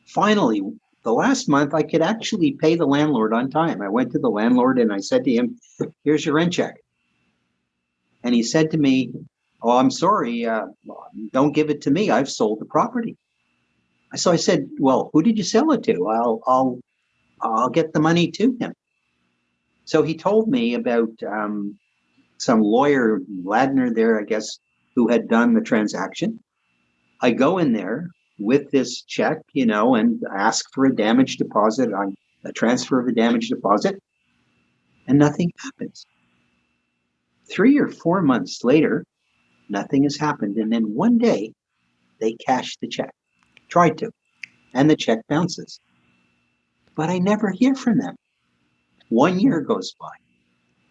finally, the last month, I could actually pay the landlord on time. I went to the landlord and I said to him, "Here's your rent check." And he said to me, "Oh, I'm sorry, don't give it to me. I've sold the property." So I said, "Well, who did you sell it to? I'll get the money to him." So he told me about some lawyer, Ladner there, I guess, who had done the transaction. I go in there with this check, and ask for a damage deposit, on a transfer of a damage deposit, and nothing happens. 3 or 4 months later, nothing has happened. And then one day, they cash the check, tried to, and the check bounces. But I never hear from them. 1 year goes by,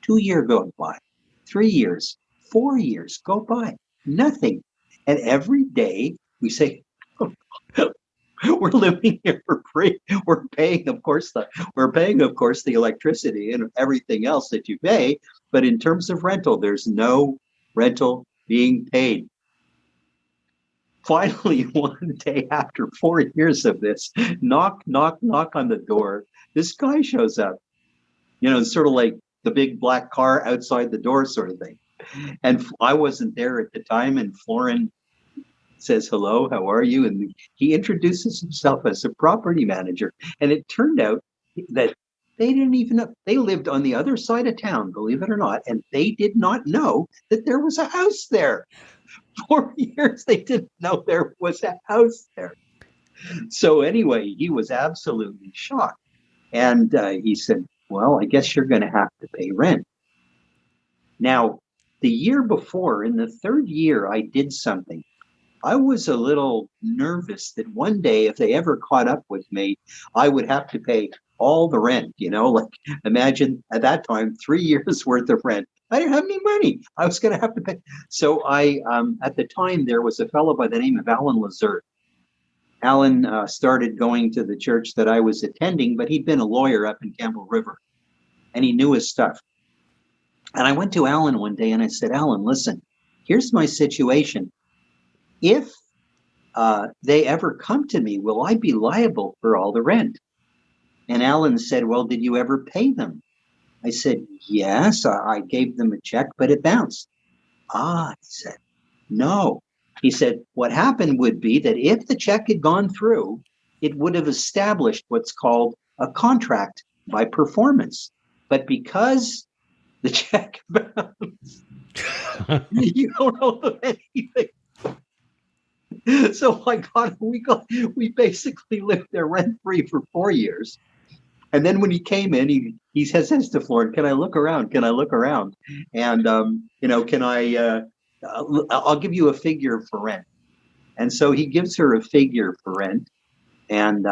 2 years go by, 3 years, 4 years go by, nothing. And every day we say, we're living here for free. We're paying, of course, the electricity and everything else that you pay. But in terms of rental, there's no rental being paid. Finally, one day after 4 years of this, knock, knock, knock on the door, this guy shows up, sort of like the big black car outside the door sort of thing. And I wasn't there at the time. And Florin says, "Hello, how are you?" And he introduces himself as a property manager. And it turned out that they didn't even know. They lived on the other side of town, believe it or not. And they did not know that there was a house there. 4 years, they didn't know there was a house there. So anyway, he was absolutely shocked. And he said, "Well, I guess you're going to have to pay rent." Now, the year before, in the third year, I did something. I was a little nervous that one day, if they ever caught up with me, I would have to pay all the rent, like imagine at that time, 3 years worth of rent. I didn't have any money. I was going to have to pay. So at the time, there was a fellow by the name of Alan Lazard. Alan started going to the church that I was attending, but he'd been a lawyer up in Campbell River, and he knew his stuff. And I went to Alan one day and I said, "Alan, listen, here's my situation. If they ever come to me, will I be liable for all the rent?" And Alan said, "Well, did you ever pay them?" I said, "Yes, I gave them a check, but it bounced." "Ah," he said, "no." He said, "What happened would be that if the check had gone through, it would have established what's called a contract by performance. But because the check bounced, you don't owe them anything." So we basically lived there rent free for 4 years. And then when he came in, he says to Florin, "Can I look around? Can I look around? And, can I'll give you a figure for rent." And so he gives her a figure for rent. And,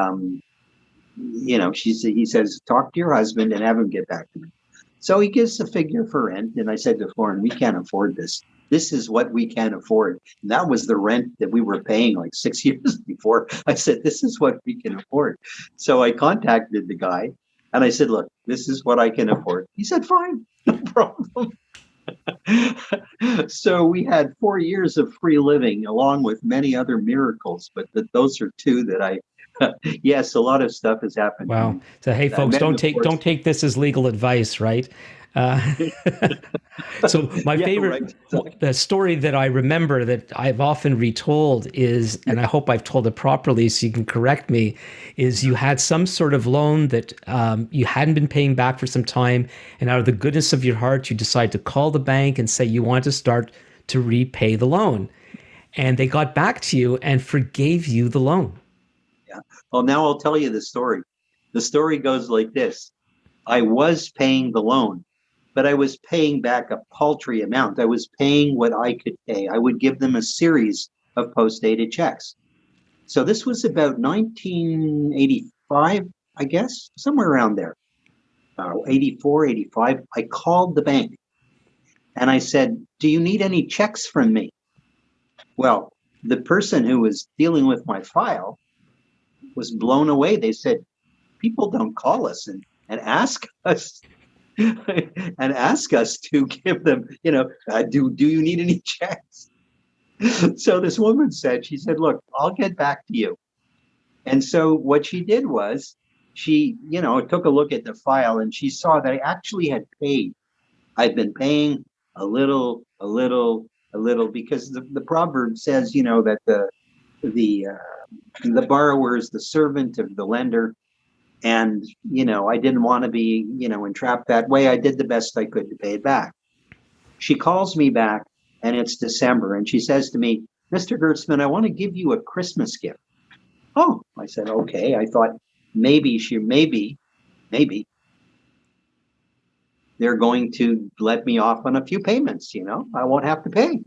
he says, "Talk to your husband and have him get back to me." So he gives a figure for rent. And I said to Florin, "We can't afford this. This is what we can afford." And that was the rent that we were paying like 6 years before. I said, "This is what we can afford." So I contacted the guy and I said, "Look, this is what I can afford." He said, "Fine, no problem." So we had 4 years of free living along with many other miracles, but those are two that yes, a lot of stuff has happened. Wow. So hey, folks, don't take this as legal advice, right? Uh, so my Yeah, favorite, right. the story that I remember that I've often retold is, and I hope I've told it properly so you can correct me, is you had some sort of loan that you hadn't been paying back for some time, and out of the goodness of your heart, you decide to call the bank and say you want to start to repay the loan. And they got back to you and forgave you the loan. Yeah. Well, now I'll tell you the story. The story goes like this. I was paying the loan, but I was paying back a paltry amount. I was paying what I could pay. I would give them a series of post-dated checks. So this was about 1985, I guess, somewhere around there, 84, 85. I called the bank and I said, "Do you need any checks from me?" Well, the person who was dealing with my file was blown away. They said, "People don't call us and ask us and ask us to give them, do you need any checks?" So this woman said, she said, "Look, I'll get back to you." And so what she did was she, took a look at the file and she saw that I actually had paid. I'd been paying a little, a little, a little, because the proverb says, that the the borrower is the servant of the lender. And, I didn't want to be, entrapped that way. I did the best I could to pay it back. She calls me back and it's December and she says to me, "Mr. Gertzman, I want to give you a Christmas gift." Oh, I said, okay. I thought maybe they're going to let me off on a few payments, I won't have to pay.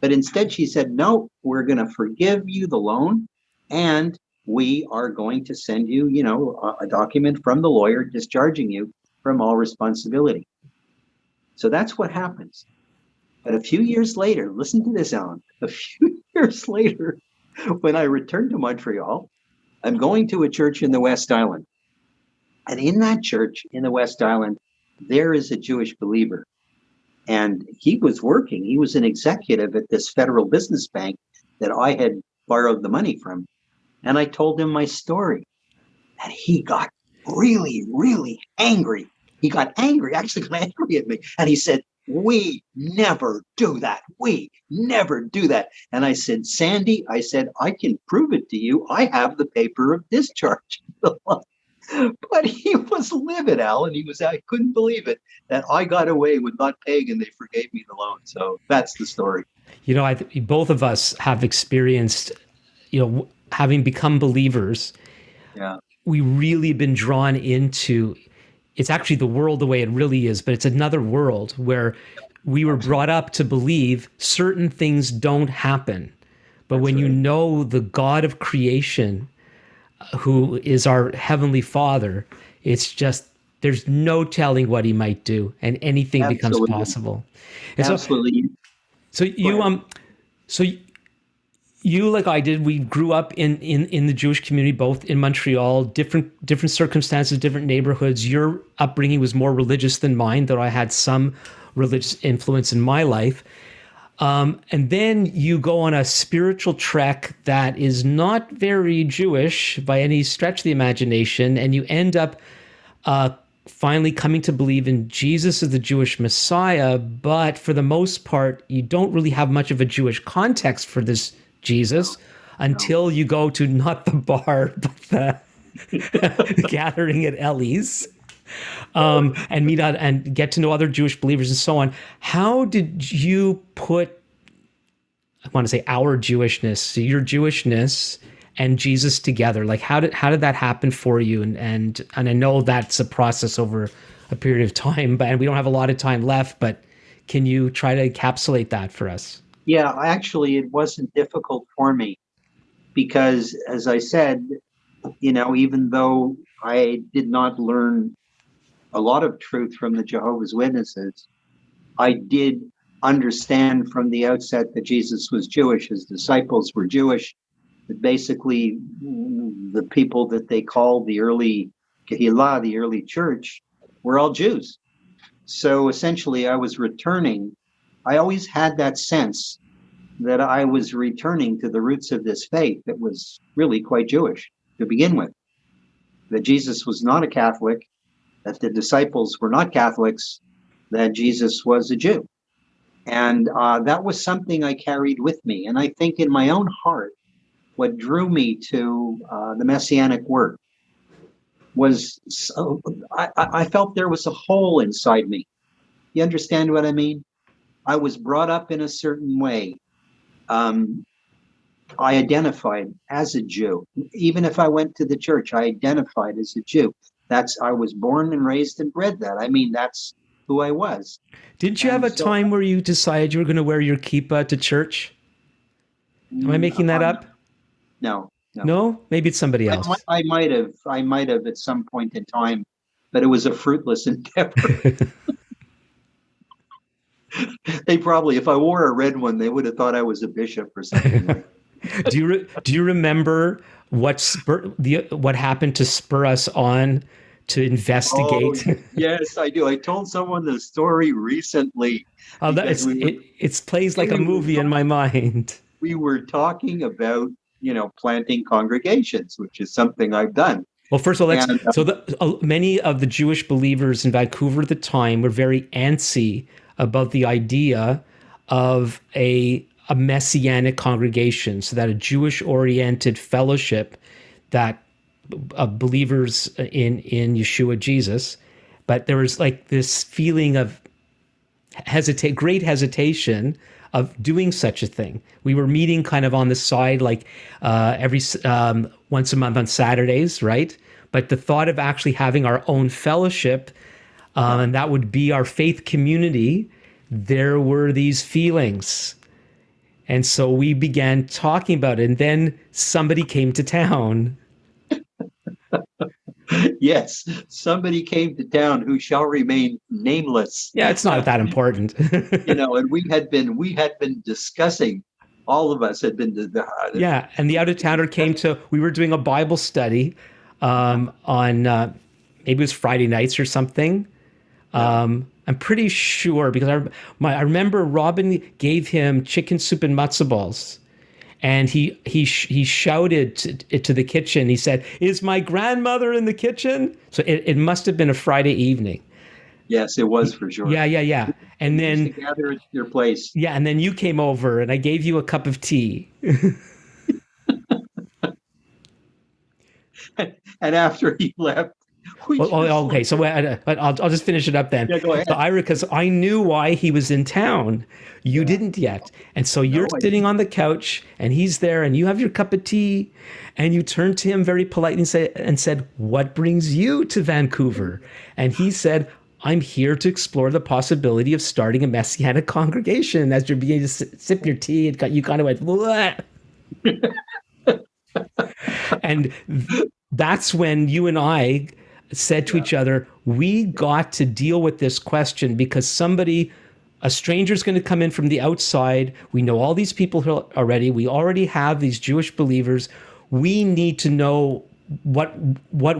But instead she said, "No, we're going to forgive you the loan and we are going to send you, a document from the lawyer discharging you from all responsibility." So that's what happens. But a few years later, listen to this, Alan. A few years later, when I returned to Montreal, I'm going to a church in the West Island. And in that church in the West Island, there is a Jewish believer. And he was an executive at this federal business bank that I had borrowed the money from. And I told him my story. And he got really, really angry. He got angry, actually got angry at me. And he said, "We never do that. We never do that." And I said, "Sandy," I said, "I can prove it to you. I have the paper of discharge." But he was livid, Alan. I couldn't believe it that I got away with not paying and they forgave me the loan. So that's the story. Both of us have experienced, having become believers, Yeah. we really been drawn into, it's actually the world the way it really is, but it's another world where we were brought up to believe certain things don't happen. But That's when you right. know the God of creation, who is our heavenly Father, it's just, there's no telling what he might do, and anything becomes Absolutely. possible. And so, Absolutely. so Go you ahead. so you, like I did, we grew up in the Jewish community, both in Montreal, different circumstances, different neighborhoods. Your upbringing was more religious than mine, though I had some religious influence in my life. And then you go on a spiritual trek that is not very Jewish by any stretch of the imagination, and you end up finally coming to believe in Jesus as the Jewish Messiah. But for the most part, you don't really have much of a Jewish context for this Jesus No. until you go to not the bar, but the gathering at Ellie's, and meet out and get to know other Jewish believers and so on. How did you put, I want to say, our Jewishness, so your Jewishness and Jesus together? Like how did that happen for you? And I know that's a process over a period of time, but and we don't have a lot of time left, but can you try to encapsulate that for us? Yeah, actually, it wasn't difficult for me because, as I said, even though I did not learn a lot of truth from the Jehovah's Witnesses, I did understand from the outset that Jesus was Jewish, his disciples were Jewish, that basically the people that they called the early Kehillah, the early church, were all Jews. So essentially, I always had that sense that I was returning to the roots of this faith that was really quite Jewish to begin with. That Jesus was not a Catholic, that the disciples were not Catholics, that Jesus was a Jew. And that was something I carried with me. And I think in my own heart, what drew me to the Messianic work was I felt there was a hole inside me. You understand what I mean? I was brought up in a certain way. Um, I identified as a Jew. Even if I went to the church, I identified as a Jew. I was born and raised and bred that. I mean, that's who I was. Didn't you have And a so, time where you decided you were going to wear your kippah to church? Am I making that up? no, no. No, maybe it's somebody else. I might have at some point in time, but it was a fruitless endeavor. They probably, if I wore a red one, they would have thought I was a bishop or something like that. Do you remember what happened to spur us on to Oh, investigate? yes, I do. I told someone the story recently Oh, that because it plays like a we were movie in my mind. we were talking about, planting congregations, which is something I've done. Well, first of all, And many of the Jewish believers in Vancouver at the time were very antsy about the idea of a messianic congregation, so that a Jewish oriented fellowship that of believers in Yeshua Jesus, but there was like this feeling of great hesitation of doing such a thing. We were meeting kind of on the side, like every once a month on Saturdays, right? But the thought of actually having our own fellowship, and that would be our faith community, there were these feelings. And so we began talking about it. And then somebody came to town. yes, somebody came to town who shall remain nameless. Yeah, it's not that important. And we had been discussing. All of us had been. Yeah, and the out of towner came to. We were doing a Bible study on maybe it was Friday nights or something. I'm pretty sure because I remember Robin gave him chicken soup and matzo balls, and he shouted to the kitchen. He said, "Is my grandmother in the kitchen?" So it must have been a Friday evening. Yes, it was for sure. Yeah. And We used to then gather at your place. yeah, and then you came over, and I gave you a cup of tea. And after he left, we just Okay. So I'll just finish it up then. yeah, go ahead. So because I knew why he was in town, you didn't yet, and so you're No, I sitting didn't. on the couch, and he's there, and you have your cup of tea, and you turned to him very politely and said, "What brings you to Vancouver?" And he said, "I'm here to explore the possibility of starting a Messianic congregation." As you're beginning to sip your tea, you kind of went, "What?" And that's when you and I said to each other, we got to deal with this question because a stranger's going to come in from the outside. We know all these people already. We already have these Jewish believers. We need to know what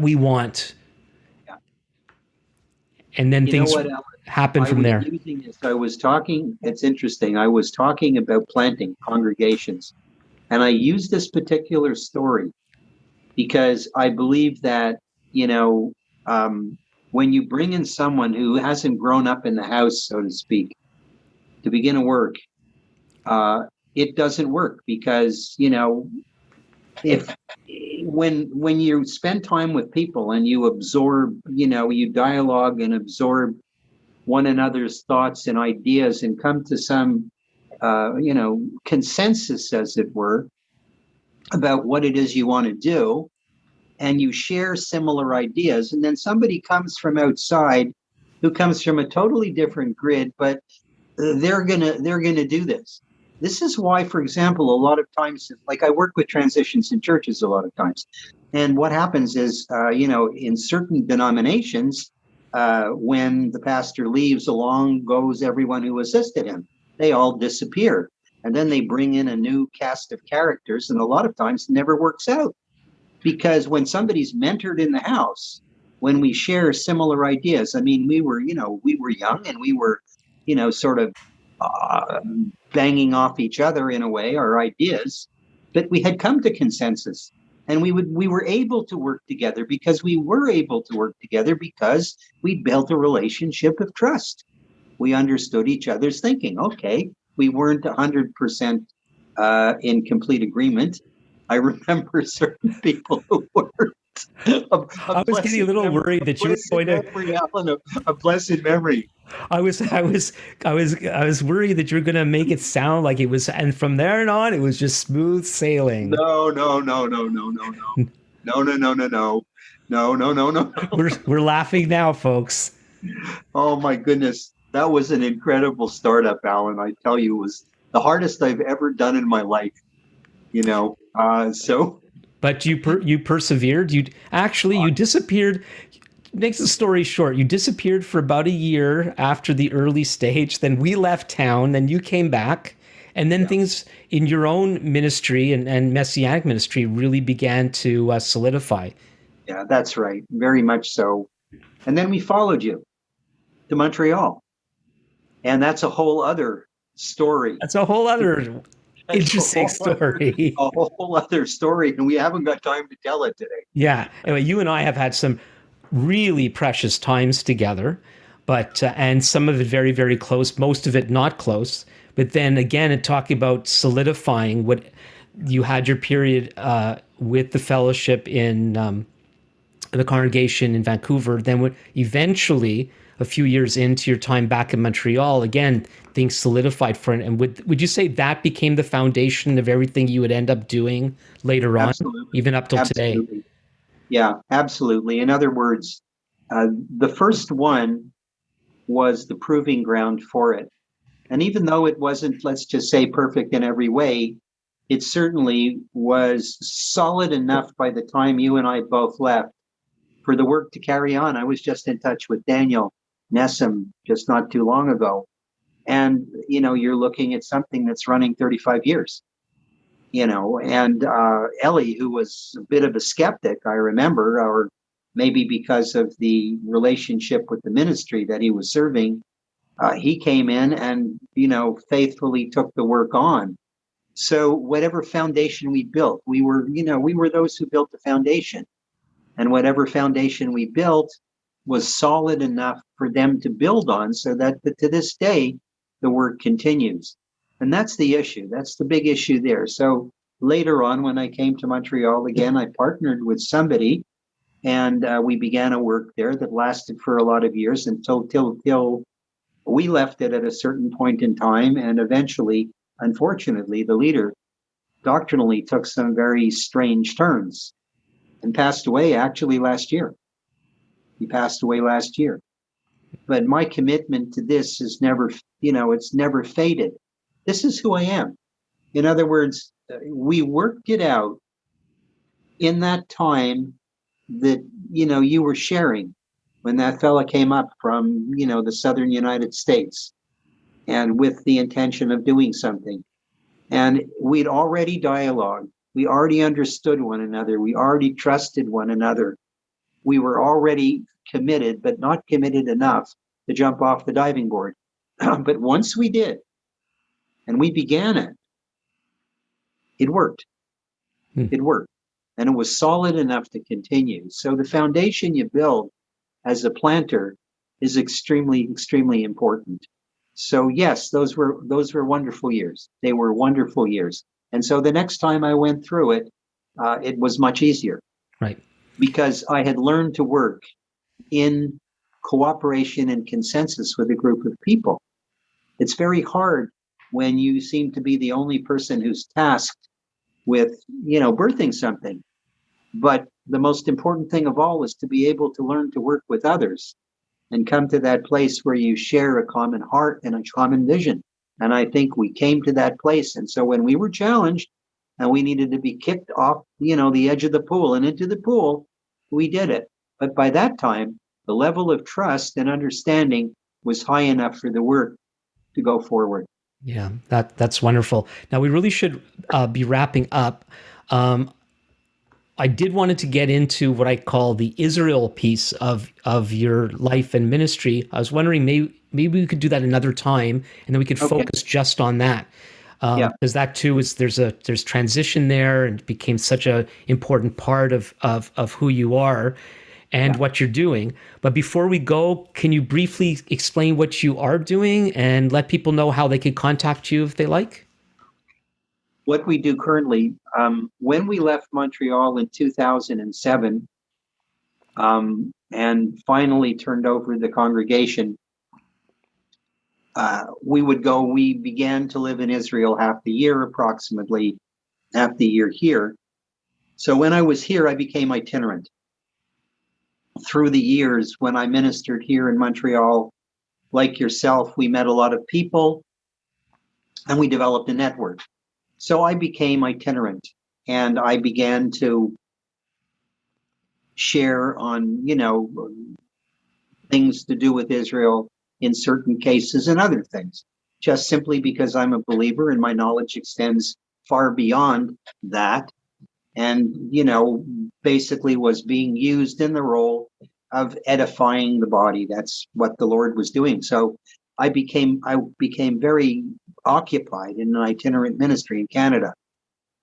we want. Yeah. And then You know things what, Alex? happen I from was there. using this. I was talking. It's interesting. I was talking about planting congregations, and I used this particular story because I believe that, you know, when you bring in someone who hasn't grown up in the house, so to speak, to begin a work, it doesn't work because, if when you spend time with people and you absorb, you dialogue and absorb one another's thoughts and ideas and come to some, consensus, as it were, about what it is you want to do, and you share similar ideas, and then somebody comes from outside who comes from a totally different grid, but they're gonna do this. This is why, for example, a lot of times, like I work with transitions in churches a lot of times, and what happens is, in certain denominations, when the pastor leaves, along goes everyone who assisted him. They all disappear, and then they bring in a new cast of characters, and a lot of times it never works out because when somebody's mentored in the house, when we share similar ideas, I mean, we were young and we were, sort of uh, banging off each other in a way, our ideas, but we had come to consensus, and we were able to work together because we built a relationship of trust. We understood each other's thinking. Okay, we weren't 100% in complete agreement. I remember certain people who were a I was getting a blessed little memory, worried a that you were blessed going to. memory, Alan, a blessed memory. I was worried that you were going to make it sound like it was, and from there on, it was just smooth sailing. No, no, no, no, no, no, no, no, no, no, no, no, no, no, no, no. We're laughing now, folks. Oh my goodness, that was an incredible startup, Alan. I tell you, it was the hardest I've ever done in my life. So But you persevered. You disappeared. Makes the story short. You disappeared for about a year after the early stage. Then we left town. Then you came back, and then yeah, things in your own ministry and Messianic ministry really began to solidify. yeah, that's right, very much so. And then we followed you to Montreal, and that's a whole other story. That's a whole other That's interesting story. a whole other story, and we haven't got time to tell it today. Yeah. Anyway, you and I have had some really precious times together, but and some of it very, very close, most of it not close. But then again, in talking about solidifying what you had your period with the fellowship in the congregation in Vancouver, then what eventually a few years into your time back in Montreal, again, things solidified for it. And would you say that became the foundation of everything you would end up doing later on, Absolutely, even up till today? absolutely, yeah, absolutely. In other words, uh, the first one was the proving ground for it. And even though it wasn't, let's just say, perfect in every way, it certainly was solid enough by the time you and I both left for the work to carry on. I was just in touch with Daniel Nessum just not too long ago. And, you're looking at something that's running 35 years, and Ellie, who was a bit of a skeptic, I remember, or maybe because of the relationship with the ministry that he was serving, he came in and, faithfully took the work on. So whatever foundation we built, we were those who built the foundation. And whatever foundation we built was solid enough for them to build on so that to this day, the work continues. And that's the issue. That's the big issue there. So later on, when I came to Montreal again, I partnered with somebody and we began a work there that lasted for a lot of years until we left it at a certain point in time. And eventually, unfortunately, the leader doctrinally took some very strange turns and passed away actually last year. He passed away last year. But my commitment to this is never, it's never faded. This is who I am. In other words, we worked it out in that time that, you were sharing when that fella came up from, the southern United States and with the intention of doing something. And we'd already dialogued. We already understood one another. We already trusted one another. We were already committed, but not committed enough to jump off the diving board. But once we did, and we began it, it worked. Hmm. It worked. And it was solid enough to continue. So the foundation you build as a planter is extremely, extremely important. So yes, those were wonderful years. They were wonderful years. And so the next time I went through it, it was much easier. Right. Because I had learned to work in cooperation and consensus with a group of people. It's very hard when you seem to be the only person who's tasked with, birthing something. But the most important thing of all is to be able to learn to work with others and come to that place where you share a common heart and a common vision. And I think we came to that place. And so when we were challenged and we needed to be kicked off, the edge of the pool and into the pool, we did it. But by that time, the level of trust and understanding was high enough for the work to go forward. Yeah, that's wonderful. Now we really should be wrapping up. Um, I did wanted to get into what I call the Israel piece of your life and ministry. I was wondering maybe we could do that another time, and then we could Okay. focus just on that, Yeah. because that too is there's transition there, and it became such a important part of who you are. and what you're doing. But before we go, can you briefly explain what you are doing and let people know how they can contact you if they like? What we do currently, when we left Montreal in 2007, and finally turned over the congregation, we began to live in Israel half the year, approximately half the year here. So when I was here, I became itinerant. Through the years, when I ministered here in Montreal, like yourself, we met a lot of people and we developed a network. So I became itinerant and I began to share on, things to do with Israel in certain cases and other things, just simply because I'm a believer and my knowledge extends far beyond that. And, basically was being used in the role of edifying the body. That's what the Lord was doing. So I became very occupied in an itinerant ministry in Canada.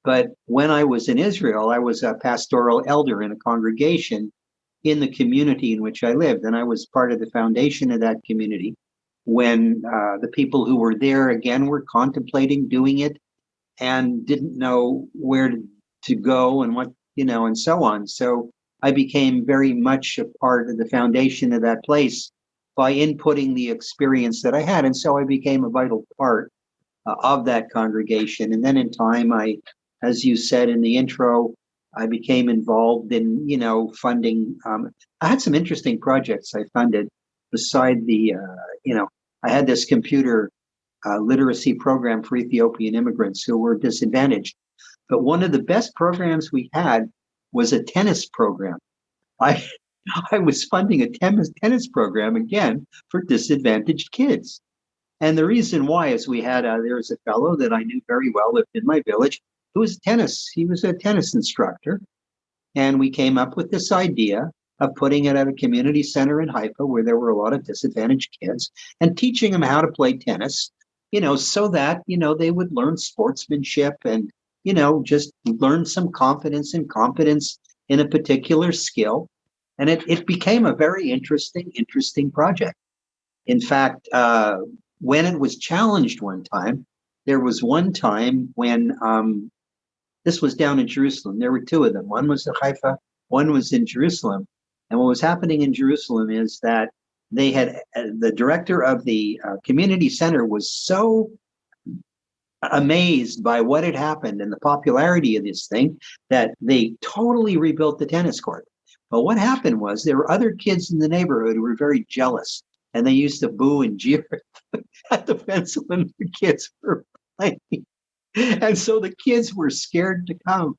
But when I was in Israel, I was a pastoral elder in a congregation in the community in which I lived. And I was part of the foundation of that community when the people who were there, again, were contemplating doing it and didn't know where to go and what, and so on. So I became very much a part of the foundation of that place by inputting the experience that I had. And so I became a vital part of that congregation. And then in time, as you said in the intro, I became involved in, funding. I had some interesting projects I funded beside I had this computer literacy program for Ethiopian immigrants who were disadvantaged. But one of the best programs we had was a tennis program. I I was funding a tennis program again for disadvantaged kids. And the reason why is there was a fellow that I knew very well, lived in my village, who was he was a tennis instructor. And we came up with this idea of putting it at a community center in Haifa where there were a lot of disadvantaged kids and teaching them how to play tennis, so that, they would learn sportsmanship and, just learn some confidence and competence in a particular skill. And it became a very interesting project. In fact, when it was challenged one time, there was one time when this was down in Jerusalem. There were two of them. One was in Haifa, one was in Jerusalem. And what was happening in Jerusalem is that they had the director of the community center was so amazed by what had happened and the popularity of this thing that they totally rebuilt the tennis court. But what happened was there were other kids in the neighborhood who were very jealous, and they used to boo and jeer at the fence when the kids were playing. And so the kids were scared to come.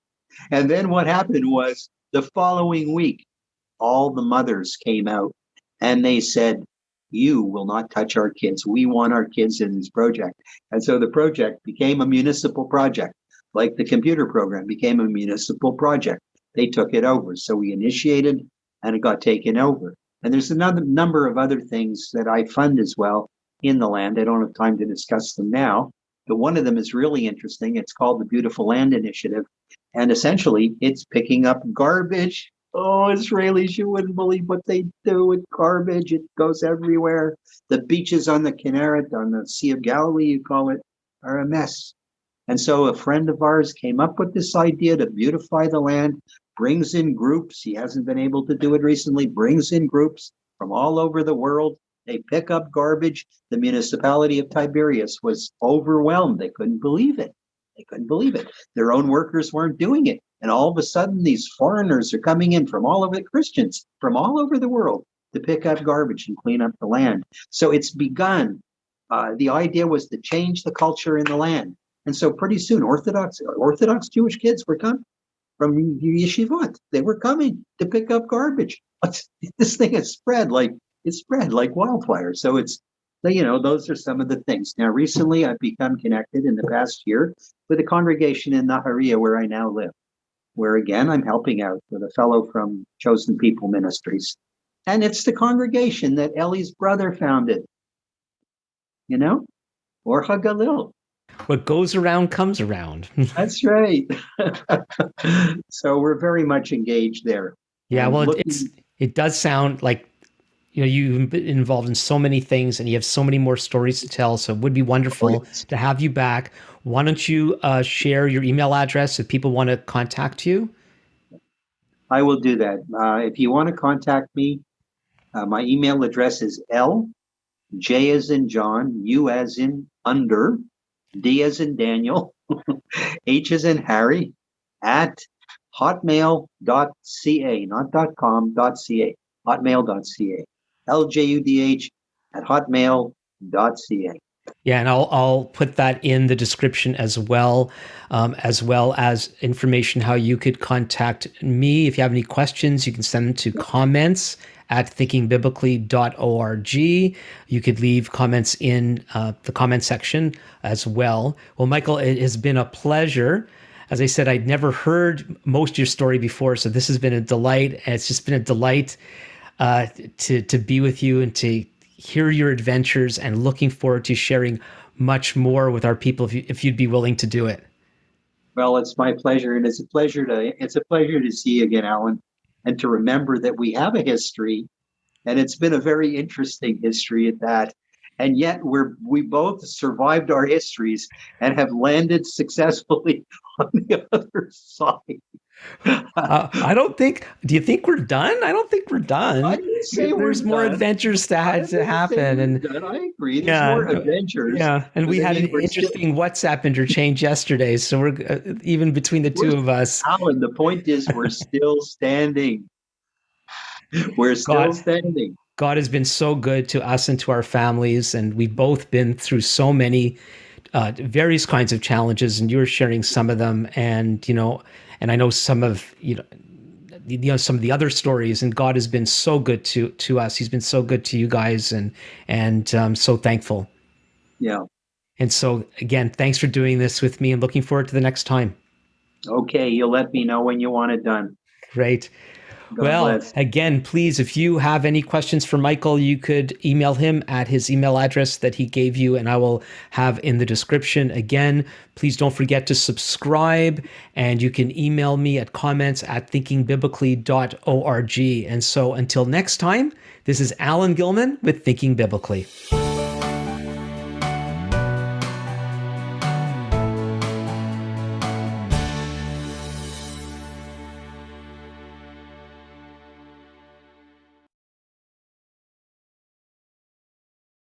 And then what happened was the following week, all the mothers came out and they said, "You will not touch our kids. We want our kids in this project." And so the project became a municipal project, like the computer program became a municipal project. They took it over. So we initiated and it got taken over. And there's another number of other things that I fund as well in the land. I don't have time to discuss them now, but one of them is really interesting. It's called the Beautiful Land Initiative. And essentially, it's picking up garbage. Oh, Israelis, you wouldn't believe what they do with garbage. It goes everywhere. The beaches on the Kinneret, on the Sea of Galilee, you call it, are a mess. And so a friend of ours came up with this idea to beautify the land, brings in groups. He hasn't been able to do it recently, brings in groups from all over the world. They pick up garbage. The municipality of Tiberias was overwhelmed. They couldn't believe it. They couldn't believe it. Their own workers weren't doing it. And all of a sudden, these foreigners are coming in from all over, the Christians from all over the world to pick up garbage and clean up the land. So it's begun. The idea was to change the culture in the land. And so pretty soon, Orthodox Jewish kids were coming from yeshivot. They were coming to pick up garbage. This thing has spread like wildfire. So those are some of the things. Now, recently, I've become connected in the past year with a congregation in Nahariya where I now live, where again, I'm helping out with a fellow from Chosen People Ministries. And it's the congregation that Ellie's brother founded, or Hagalil. What goes around comes around. That's right. So we're very much engaged there. Yeah, well, it does sound like you've been involved in so many things and you have so many more stories to tell. So it would be Oh, wonderful yes. to have you back. Why don't you share your email address if people want to contact you? I will do that. If you want to contact me, my email address is J as in John, U as in under, D as in Daniel, H as in Harry, at hotmail.ca, not .com, .ca, hotmail.ca, LJUDH at hotmail.ca. Yeah, and I'll put that in the description as well as information how you could contact me. If you have any questions, you can send them to comments at thinkingbiblically.org. You could leave comments in the comment section as well. Well, Michael, it has been a pleasure. As I said, I'd never heard most of your story before, so this has been a delight. And it's just been a delight to be with you and to hear your adventures, and looking forward to sharing much more with our people if you'd be willing to do it. Well, it's my pleasure, and it's a pleasure to see you again, Alan, and to remember that we have a history, and it's been a very interesting history at that. And yet we both survived our histories and have landed successfully on the other side. I don't think. Do you think we're done? I don't think we're I done. didn't say we're There's more done. adventures to I had to didn't say happen, we're and done. I agree. There's yeah, more adventures, yeah. And but we I had an mean, we're still. interesting WhatsApp interchange yesterday, so we're even between the We're two of us. Alan. The point is, we're still standing. We're still God, standing. God has been so good to us and to our families, and we've both been through so many various kinds of challenges, and you were sharing some of them, and and I know some of some of the other stories, and God has been so good to us. He's been so good to you guys, and so thankful. Yeah. And so again, thanks for doing this with me, and looking forward to the next time. Okay. You'll let me know when you want it done. Great. God Well, bless. again, please, if you have any questions for Michael, you could email him at his email address that he gave you, and I will have in the description. Again, please don't forget to subscribe, and you can email me at comments at thinkingbiblically.org. And so until next time, this is Alan Gilman with Thinking Biblically.